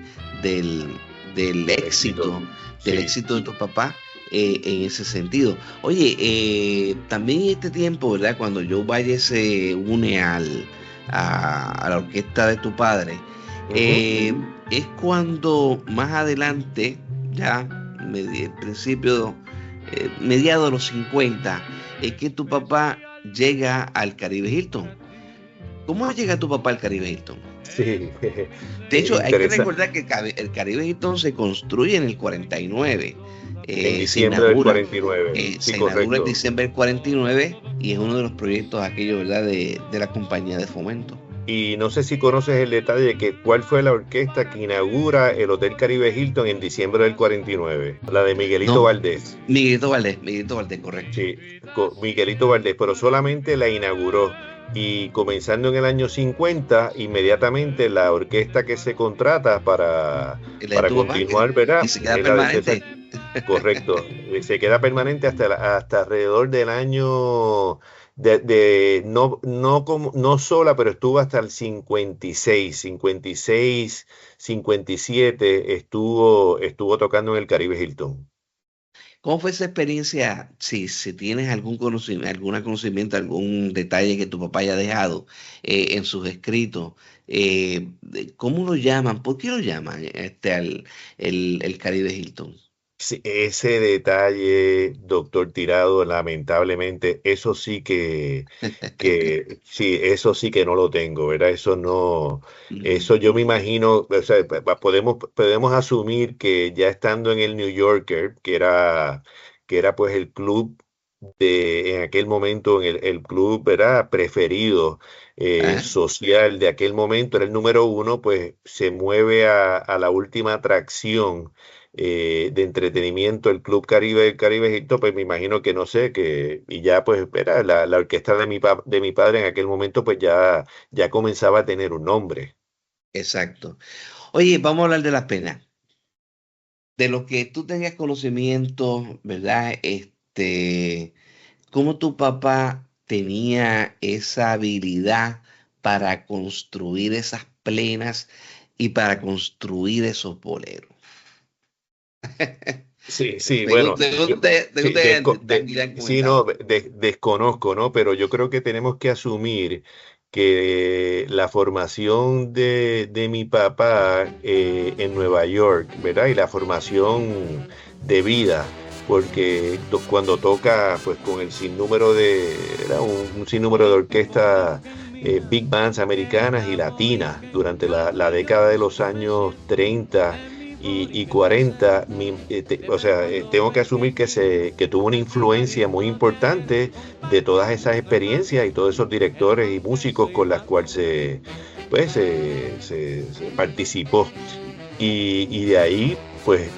éxito, del éxito de tu papá en ese sentido. Oye, también en este tiempo, ¿verdad?, cuando Joe Valle se une a la orquesta de tu padre, es cuando más adelante, ya mediados de los 50, es que tu papá llega al Caribe Hilton. ¿Cómo llega tu papá al Caribe Hilton? Sí. De hecho, hay que recordar que el Caribe Hilton se construye en el 49. En diciembre del 49. Se inaugura en diciembre del 49, y es uno de los proyectos aquellos, ¿verdad?, de la compañía de fomento. Y no sé si conoces el detalle de que cuál fue la orquesta que inaugura el Hotel Caribe Hilton en diciembre del 49. La de Miguelito Valdés. Miguelito Valdés, correcto. Sí, Miguelito Valdés, pero solamente la inauguró. Y comenzando en el año 50, inmediatamente la orquesta que se contrata para continuar, ¿verdad? Y se queda permanente. Correcto, se queda permanente hasta alrededor del año... no sola, pero estuvo hasta el 57 estuvo tocando en el Caribe Hilton. ¿Cómo fue esa experiencia? Si tienes algún conocimiento, algún detalle que tu papá haya dejado en sus escritos, ¿cómo lo llaman? ¿Por qué lo llaman el Caribe Hilton? Sí, ese detalle, doctor Tirado, lamentablemente, eso sí que eso sí que no lo tengo, ¿verdad? Eso yo me imagino, o sea, podemos asumir que ya estando en el New Yorker, que era pues el club en aquel momento, el club, ¿verdad?, preferido social de aquel momento, era el número 1, pues se mueve a la última atracción de entretenimiento, el Club Caribe Hilton, pues me imagino que no sé, y ya pues era la orquesta de mi padre en aquel momento, pues ya comenzaba a tener un nombre. Exacto. Oye, vamos a hablar de las penas. De lo que tú tengas conocimiento, ¿verdad? ¿Cómo tu papá tenía esa habilidad para construir esas plenas y para construir esos boleros? Sí, bueno, desconozco, ¿no? Pero yo creo que tenemos que asumir que la formación de mi papá en Nueva York, ¿verdad? Y la formación de vida, porque cuando toca pues con el sinnúmero un sinnúmero de orquestas big bands americanas y latinas durante la década de los años 30 y 40, tengo que asumir que tuvo una influencia muy importante de todas esas experiencias y todos esos directores y músicos con las cuales se participó, y de ahí pues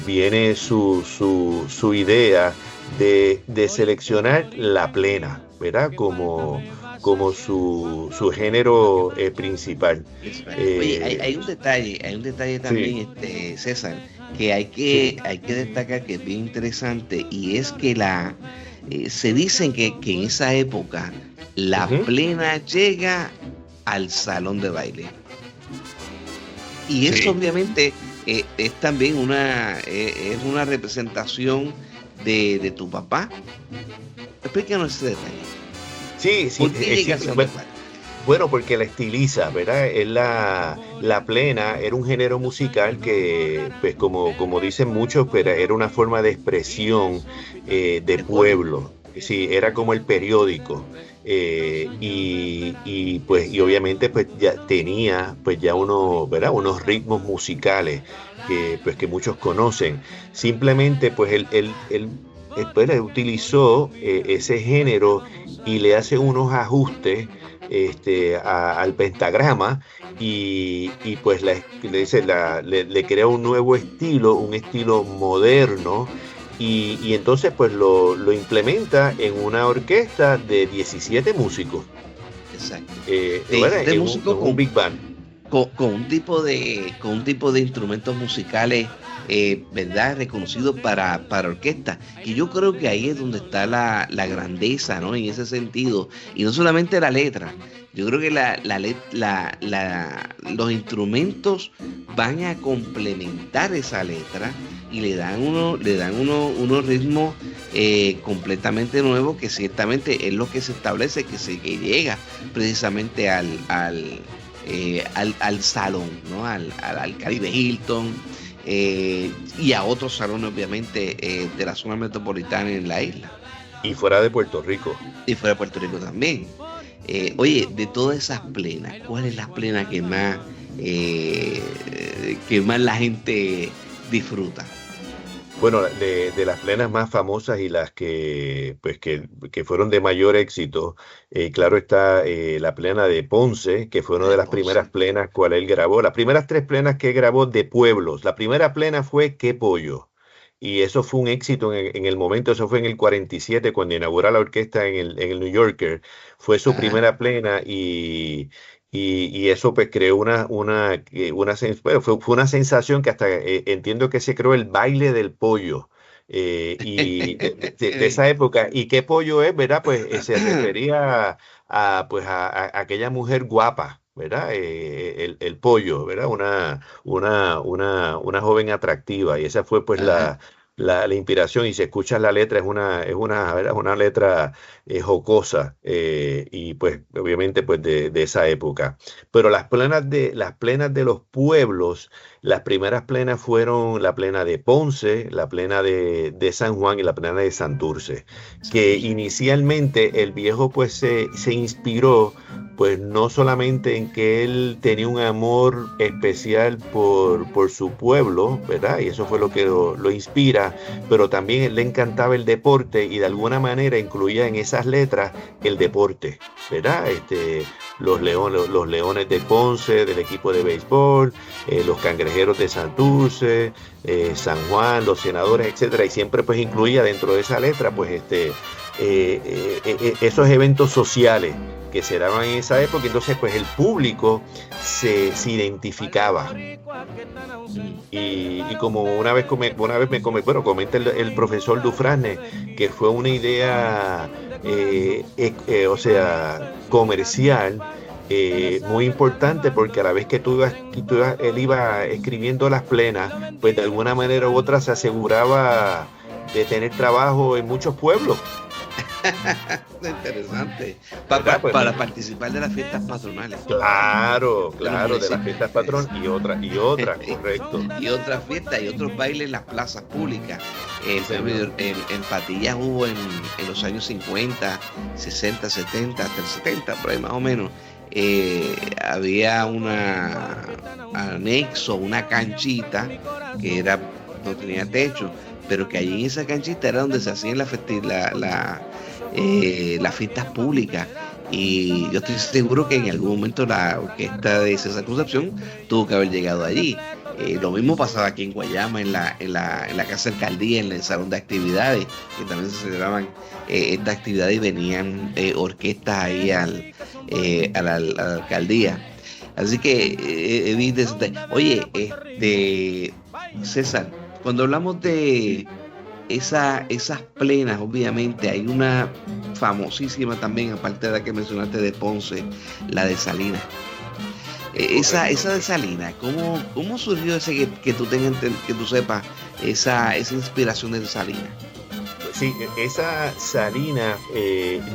viene su idea de seleccionar la plena, ¿verdad? Como su género principal. Oye, hay un detalle también, sí. César, que hay que destacar, que es bien interesante, y es que se dicen que en esa época la plena llega al salón de baile. Y eso obviamente es también una representación de tu papá. Explícanos ese detalle. Sí, bueno, porque la estiliza, ¿verdad? Es la plena era un género musical que, pues como dicen muchos, pero era una forma de expresión de pueblo. Sí, era como el periódico. Y obviamente pues ya tenía pues ya unos ritmos musicales que muchos conocen. Simplemente pues él utilizó ese género y le hace unos ajustes al pentagrama y pues le crea un nuevo estilo, un estilo moderno. Y entonces pues lo implementa en una orquesta de 17 músicos. Exacto. En un big band. Con un tipo de instrumentos musicales, ¿verdad? Reconocidos para orquesta. Y yo creo que ahí es donde está la grandeza, ¿no? En ese sentido. Y no solamente la letra. Yo creo que los instrumentos van a complementar esa letra y le dan unos ritmos completamente nuevos, que ciertamente es lo que se establece, que llega precisamente al salón, ¿no? Al Caribe Hilton y a otros salones, obviamente, de la zona metropolitana en la isla. Y fuera de Puerto Rico. Y fuera de Puerto Rico también. Oye, de todas esas plenas, ¿cuál es la plena que más la gente disfruta? Bueno, de las plenas más famosas y las que fueron de mayor éxito, claro está la plena de Ponce, que fue una de las primeras plenas cual él grabó. Las primeras 3 plenas que grabó de pueblos. La primera plena fue Qué Pollo. Y eso fue un éxito en el momento, eso fue en el 47, cuando inauguró la orquesta en el New Yorker. Fue su primera plena y eso pues creó fue una sensación que hasta entiendo que se creó el baile del pollo. Y de esa época. ¿Y qué pollo es, verdad? Pues se refería a aquella mujer guapa, ¿verdad? El pollo, ¿verdad? Una joven atractiva, y esa fue pues la inspiración. Y si escuchas la letra es una letra jocosa, y pues obviamente pues de esa época. Pero las plenas de los pueblos, las primeras plenas fueron la plena de Ponce, la plena de San Juan y la plena de Santurce, que inicialmente el viejo pues se inspiró pues no solamente en que él tenía un amor especial por su pueblo, ¿verdad? Y eso fue lo que lo inspira, pero también él le encantaba el deporte y de alguna manera incluía en esas letras el deporte, ¿verdad? Los Leones de Ponce, del equipo de béisbol, los Cangrejeros de Santurce, San Juan, los Senadores, etcétera, y siempre pues incluía dentro de esa letra pues esos eventos sociales que se daban en esa época. Entonces pues el público se identificaba, y como una vez comenta el profesor Dufrasne, que fue una idea comercial, muy importante, porque a la vez que él iba escribiendo las plenas, pues de alguna manera u otra se aseguraba de tener trabajo en muchos pueblos. Interesante. Para participar de las fiestas patronales. Claro, de las fiestas patronales y otras, correcto. Y otras fiestas y otros bailes en las plazas públicas. En Patillas hubo en los años 50, 60, 70, hasta el 70, por ahí más o menos. Había una anexo, una canchita que no tenía techo, pero que allí en esa canchita era donde se hacían las fiestas públicas. Y yo estoy seguro que en algún momento la orquesta de César Concepción tuvo que haber llegado allí. Lo mismo pasaba aquí en Guayama, en la Casa de Alcaldía, en el Salón de Actividades, que también se celebraban estas actividades y venían orquestas ahí a la alcaldía. Así que, oye, César, cuando hablamos de esas plenas, obviamente hay una famosísima también, aparte de la que mencionaste de Ponce, la de Salinas. Esa de Salinas, ¿cómo surgió ese que tú sepas esa inspiración de Salinas? Sí, esa Salina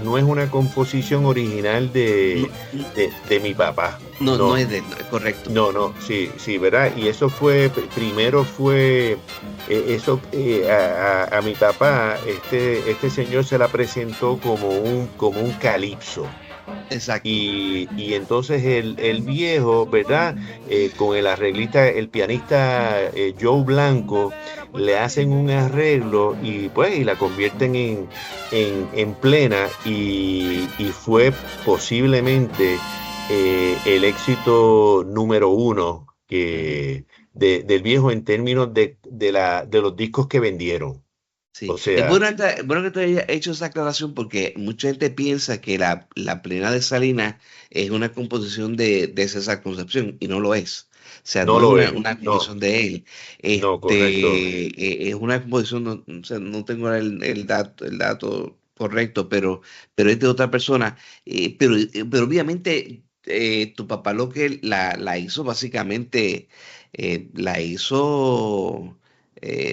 no es una composición original de mi papá. No es de él, correcto. No, sí, ¿verdad? Y eso primero fue a mi papá, este señor se la presentó como un calipso. Exacto. Y entonces el viejo, ¿verdad? Con el arreglista, el pianista Joe Blanco, le hacen un arreglo y la convierten en plena y fue posiblemente el éxito número 1 del viejo en términos de los discos que vendieron. Sí. O sea, es bueno que te haya hecho esa aclaración porque mucha gente piensa que la plena de Salinas es una composición de César Concepción y no lo es. O sea, no es una composición de él. No, correcto. Es una composición, no tengo el dato correcto, pero es de otra persona. Pero obviamente tu papá lo que la hizo básicamente, la hizo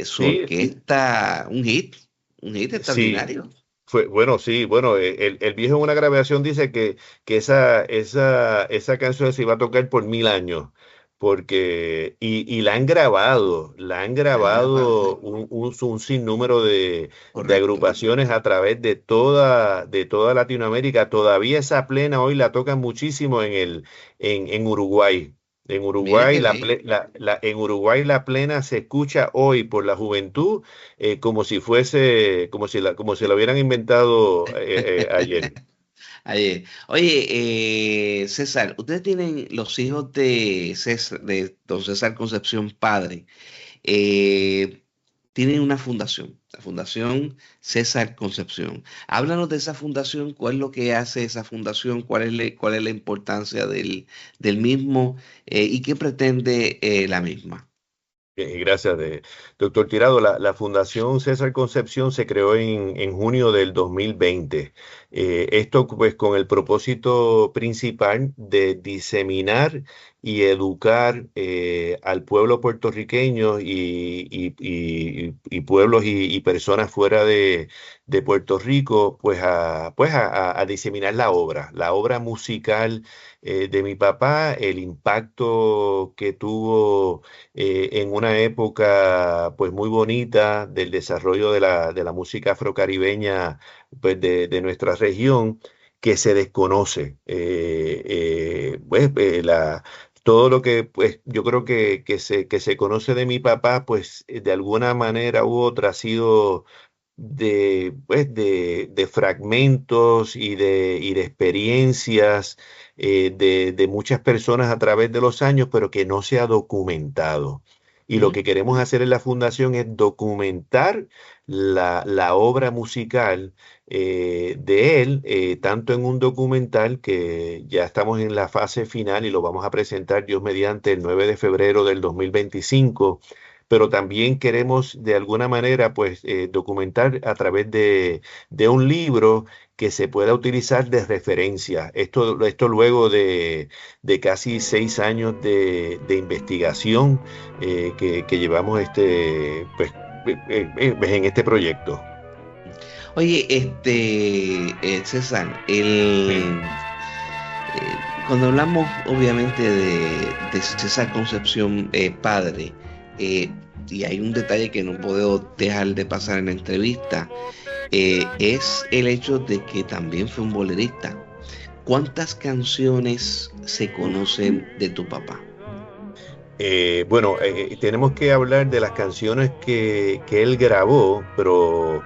su orquesta, un hit extraordinario. El viejo en una grabación dice que esa canción se iba a tocar por 1000 años, porque y la han grabado un sinnúmero de agrupaciones a través de toda Latinoamérica. Todavía esa plena hoy la tocan muchísimo en Uruguay. En Uruguay, en Uruguay la plena se escucha hoy por la juventud como si la hubieran inventado ayer. Oye, César, ustedes tienen los hijos de don César Concepción padre. Tienen una fundación, la Fundación César Concepción. Háblanos de esa fundación, cuál es lo que hace esa fundación, cuál es la importancia del mismo y qué pretende la misma. Gracias, doctor Tirado. La Fundación César Concepción se creó en junio del 2020. Esto pues con el propósito principal de diseminar y educar al pueblo puertorriqueño y pueblos y personas fuera de Puerto Rico, pues a diseminar la obra musical de mi papá, el impacto que tuvo en una época pues muy bonita del desarrollo de la música afrocaribeña pues de nuestra región, que se desconoce. Todo lo que pues yo creo que se conoce de mi papá, pues de alguna manera u otra ha sido de fragmentos y de experiencias de muchas personas a través de los años, pero que no se ha documentado. Y lo que queremos hacer en la fundación es documentar la obra musical de él, tanto en un documental que ya estamos en la fase final y lo vamos a presentar, Dios mediante, el 9 de febrero del 2025, pero también queremos de alguna manera pues documentar a través de un libro que se pueda utilizar de referencia. Esto luego de casi 6 años de investigación que llevamos en este proyecto. Oye, César, cuando hablamos obviamente de César Concepción padre, y hay un detalle que no puedo dejar de pasar en la entrevista, es el hecho de que también fue un bolerista. ¿Cuántas canciones se conocen de tu papá? Tenemos que hablar de las canciones que él grabó, pero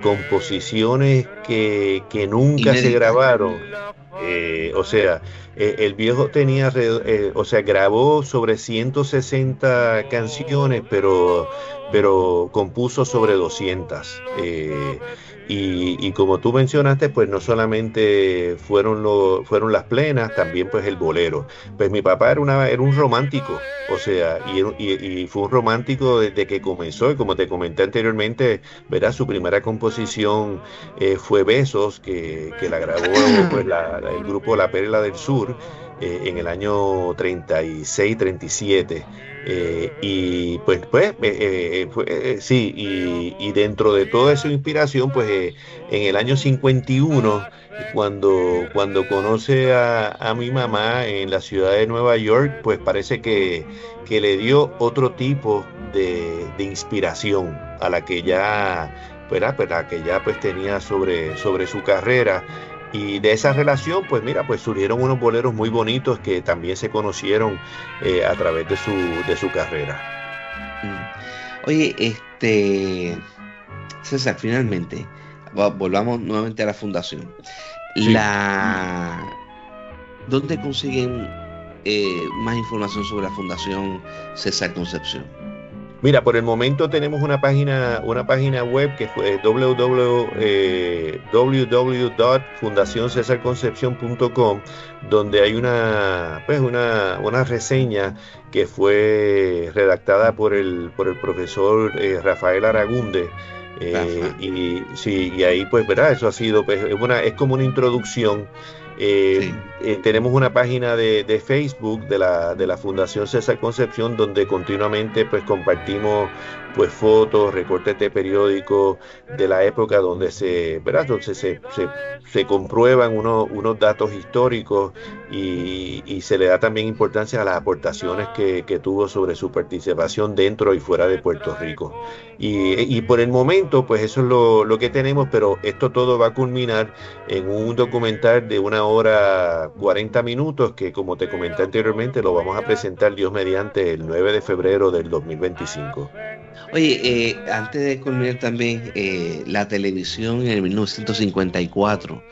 composiciones que nunca se grabaron. O sea, el viejo tenía, o sea, grabó sobre 160 canciones, pero compuso sobre 200. Y como tú mencionaste, pues no solamente fueron las plenas, también pues el bolero. Pues mi papá era un romántico, o sea, y fue un romántico desde que comenzó, y como te comenté anteriormente, ¿verdad? Su primera composición fue Besos, que la grabó pues, el grupo La Perla del Sur en el año 36, 37. Y sí, y dentro de toda esa inspiración, pues en el año 51, cuando conoce a mi mamá en la ciudad de Nueva York, pues parece que le dio otro tipo de inspiración a la que ya, ¿verdad? Pues, la que ya pues tenía sobre su carrera. Y de esa relación, pues mira, pues surgieron unos boleros muy bonitos que también se conocieron a través de su carrera. Oye, César, finalmente, volvamos nuevamente a la fundación. Sí. ¿Dónde consiguen más información sobre la Fundación César Concepción? Mira, por el momento tenemos una página web que fue www.fundacioncesarconcepcion.com, donde hay una reseña que fue redactada por el profesor Rafael Aragunde. Y ahí pues, ¿verdad? Eso ha sido, pues, es como una introducción. Sí. Tenemos una página de Facebook de la Fundación César Concepción, donde continuamente pues compartimos pues fotos, recortes de periódicos de la época donde ¿verdad? Entonces se comprueban unos datos históricos y se le da también importancia a las aportaciones que tuvo sobre su participación dentro y fuera de Puerto Rico. Y por el momento, pues eso es lo que tenemos, pero esto todo va a culminar en un documental de 1 hora 40 minutos que, como te comenté anteriormente, lo vamos a presentar, Dios mediante, el 9 de febrero del 2025. Oye, antes de culminar también, la televisión en 1954,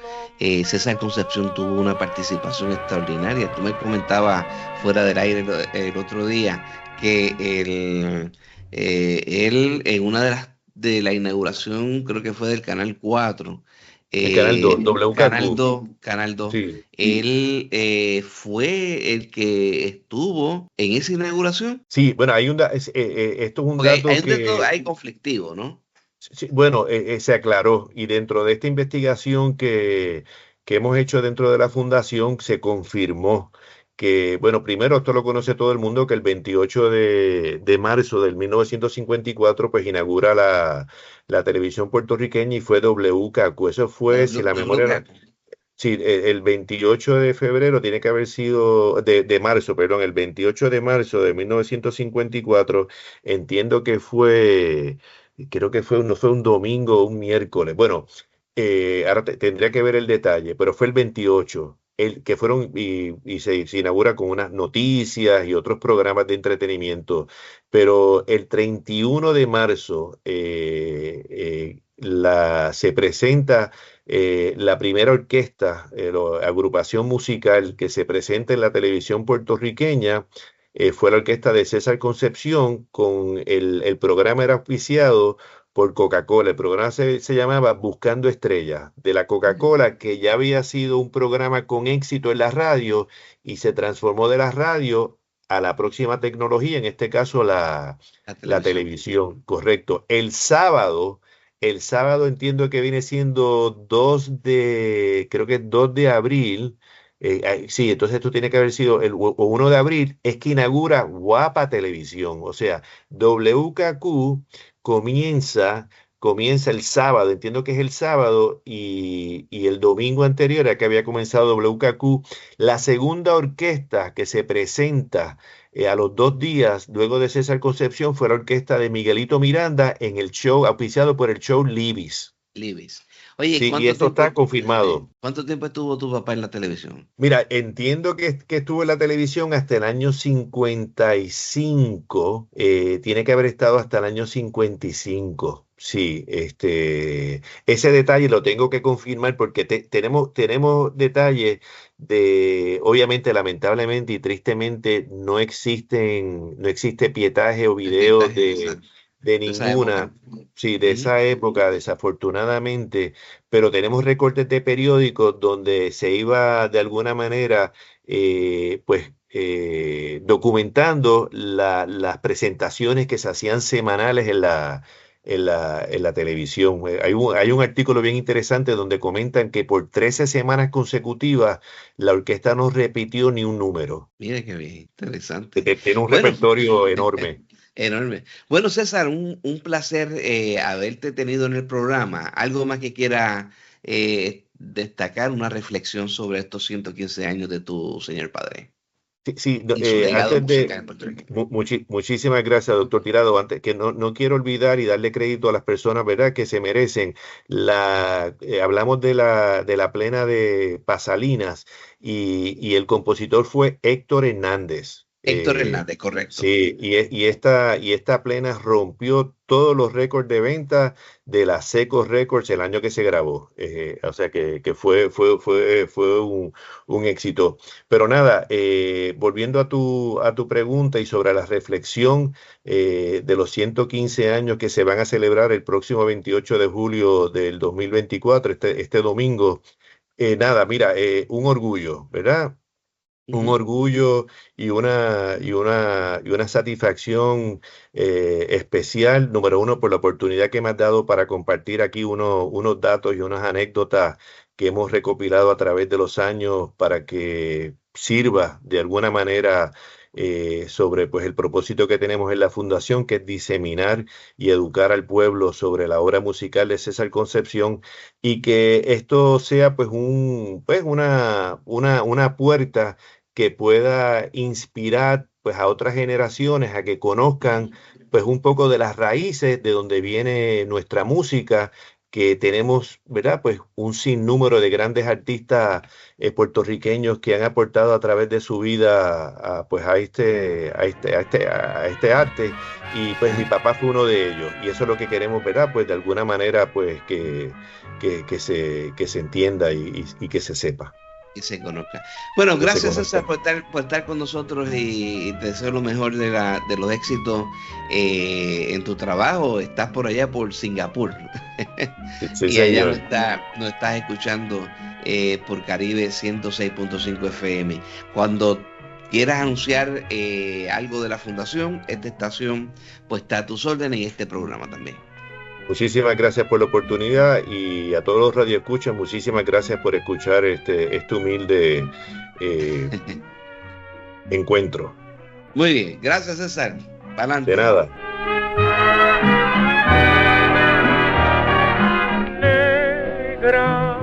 César Concepción tuvo una participación extraordinaria. Tú me comentabas fuera del aire el otro día que él en una de la inauguración, creo que fue del Canal 4, El Canal 2, WKQ. Canal 2. Sí. Él fue el que estuvo en esa inauguración. Sí, bueno, esto es un dato hay conflictivo, ¿no? Sí, bueno, se aclaró, y dentro de esta investigación que hemos hecho dentro de la fundación se confirmó que, bueno, primero esto lo conoce todo el mundo, que el 28 de marzo del 1954 pues inaugura la televisión puertorriqueña y fue WKQ. Eso fue, si la memoria... Sí, el 28 de febrero tiene que haber sido, de marzo, perdón, el 28 de marzo de 1954, entiendo que fue, creo que no fue un domingo o un miércoles. Bueno, ahora tendría que ver el detalle, pero fue el 28, que fueron y se inaugura con unas noticias y otros programas de entretenimiento. Pero el 31 de marzo se presenta la primera orquesta, agrupación musical que se presenta en la televisión puertorriqueña. Fue la orquesta de César Concepción, el programa era auspiciado por Coca-Cola. El programa se llamaba Buscando Estrellas, de la Coca-Cola, que ya había sido un programa con éxito en la radio y se transformó de la radio a la próxima tecnología, en este caso la televisión, correcto. El sábado entiendo que viene siendo creo que 2 de abril. Sí, entonces esto tiene que haber sido el 1 de abril, es que inaugura Guapa Televisión. O sea, WKQ comienza el sábado, entiendo que es el sábado, y el domingo anterior a que había comenzado WKQ, la segunda orquesta que se presenta a los 2 días luego de César Concepción fue la orquesta de Miguelito Miranda en el show, auspiciado por el show Libis. Oye, Sí, y esto está confirmado. ¿cuánto tiempo estuvo tu papá en la televisión? Mira, entiendo que estuvo en la televisión hasta el año 55, tiene que haber estado hasta el año 55. Sí, ese detalle lo tengo que confirmar porque tenemos detalles obviamente, lamentablemente y tristemente, no existe pietaje o videos Exacto. de De esa época. ninguna, sí, de esa época, desafortunadamente, pero tenemos recortes de periódicos donde se iba de alguna manera, documentando las presentaciones que se hacían semanales en la televisión. Hay un artículo bien interesante donde comentan que por 13 semanas consecutivas la orquesta no repitió ni un número. Mira qué bien, interesante. Tiene un Bueno, repertorio enorme. enorme. Bueno, César, un placer haberte tenido en el programa. ¿Algo más que quiera destacar, una reflexión sobre estos 115 años de tu señor padre Sí, y su legado antes musical de, en Puerto Rico? muchísimas gracias, doctor Tirado. Antes que no quiero olvidar y darle crédito a las personas, ¿verdad?, que se merecen. Hablamos de la plena de Pasalinas y el compositor fue Héctor Hernández. Héctor Hernández, correcto. Sí, y esta plena rompió todos los récords de venta de la Secos Records el año que se grabó. O sea que fue un éxito. Pero nada, volviendo a tu pregunta y sobre la reflexión de los 115 años que se van a celebrar el próximo 28 de julio del 2024, este domingo, nada, mira, un orgullo, ¿verdad? Un orgullo y una satisfacción especial, número uno, por la oportunidad que me has dado para compartir aquí unos datos y unas anécdotas que hemos recopilado a través de los años para que sirva de alguna manera sobre pues, el propósito que tenemos en la fundación, que es diseminar y educar al pueblo sobre la obra musical de César Concepción, y que esto sea pues una puerta que pueda inspirar pues a otras generaciones a que conozcan pues un poco de las raíces de donde viene nuestra música, que tenemos, ¿verdad?, pues un sinnúmero de grandes artistas puertorriqueños que han aportado a través de su vida pues a este arte, y pues mi papá fue uno de ellos, y eso es lo que queremos, ¿verdad?, pues de alguna manera pues que se entienda y que se sepa. Y se conozca. Bueno, gracias César por estar con nosotros, y te deseo lo mejor de los éxitos en tu trabajo. Estás por allá por Singapur. Sí, y allá señor. nos estás escuchando por Caribe 106.5 FM. Cuando quieras anunciar algo de la fundación, esta estación pues está a tus órdenes, y este programa también. Muchísimas gracias por la oportunidad, y a todos los radioescuchas, muchísimas gracias por escuchar este humilde encuentro. Muy bien, gracias César. Pa'lante. De nada. Negra,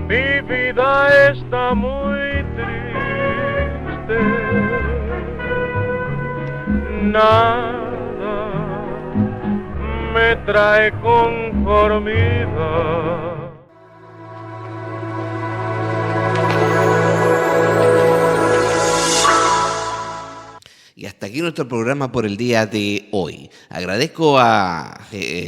mi vida está muy triste. Nada me trae conformidad. Y hasta aquí nuestro programa por el día de hoy. Agradezco a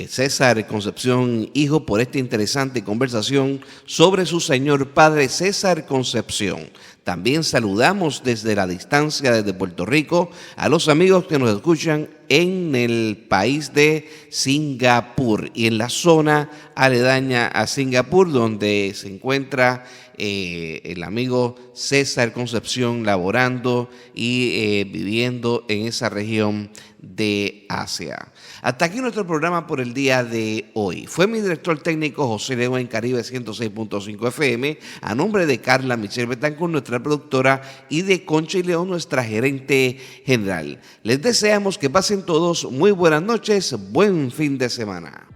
César Concepción Hijo por esta interesante conversación sobre su señor padre César Concepción. También saludamos desde la distancia, desde Puerto Rico, a los amigos que nos escuchan en el país de Singapur y en la zona aledaña a Singapur, donde se encuentra el amigo César Concepción laborando y viviendo en esa región de Asia. Hasta aquí nuestro programa por el día de hoy. Fue mi director técnico José León en Caribe 106.5 FM, a nombre de Carla Michelle Betancourt, nuestra productora, y de Concha y León, nuestra gerente general. Les deseamos que pasen todos muy buenas noches, buen fin de semana.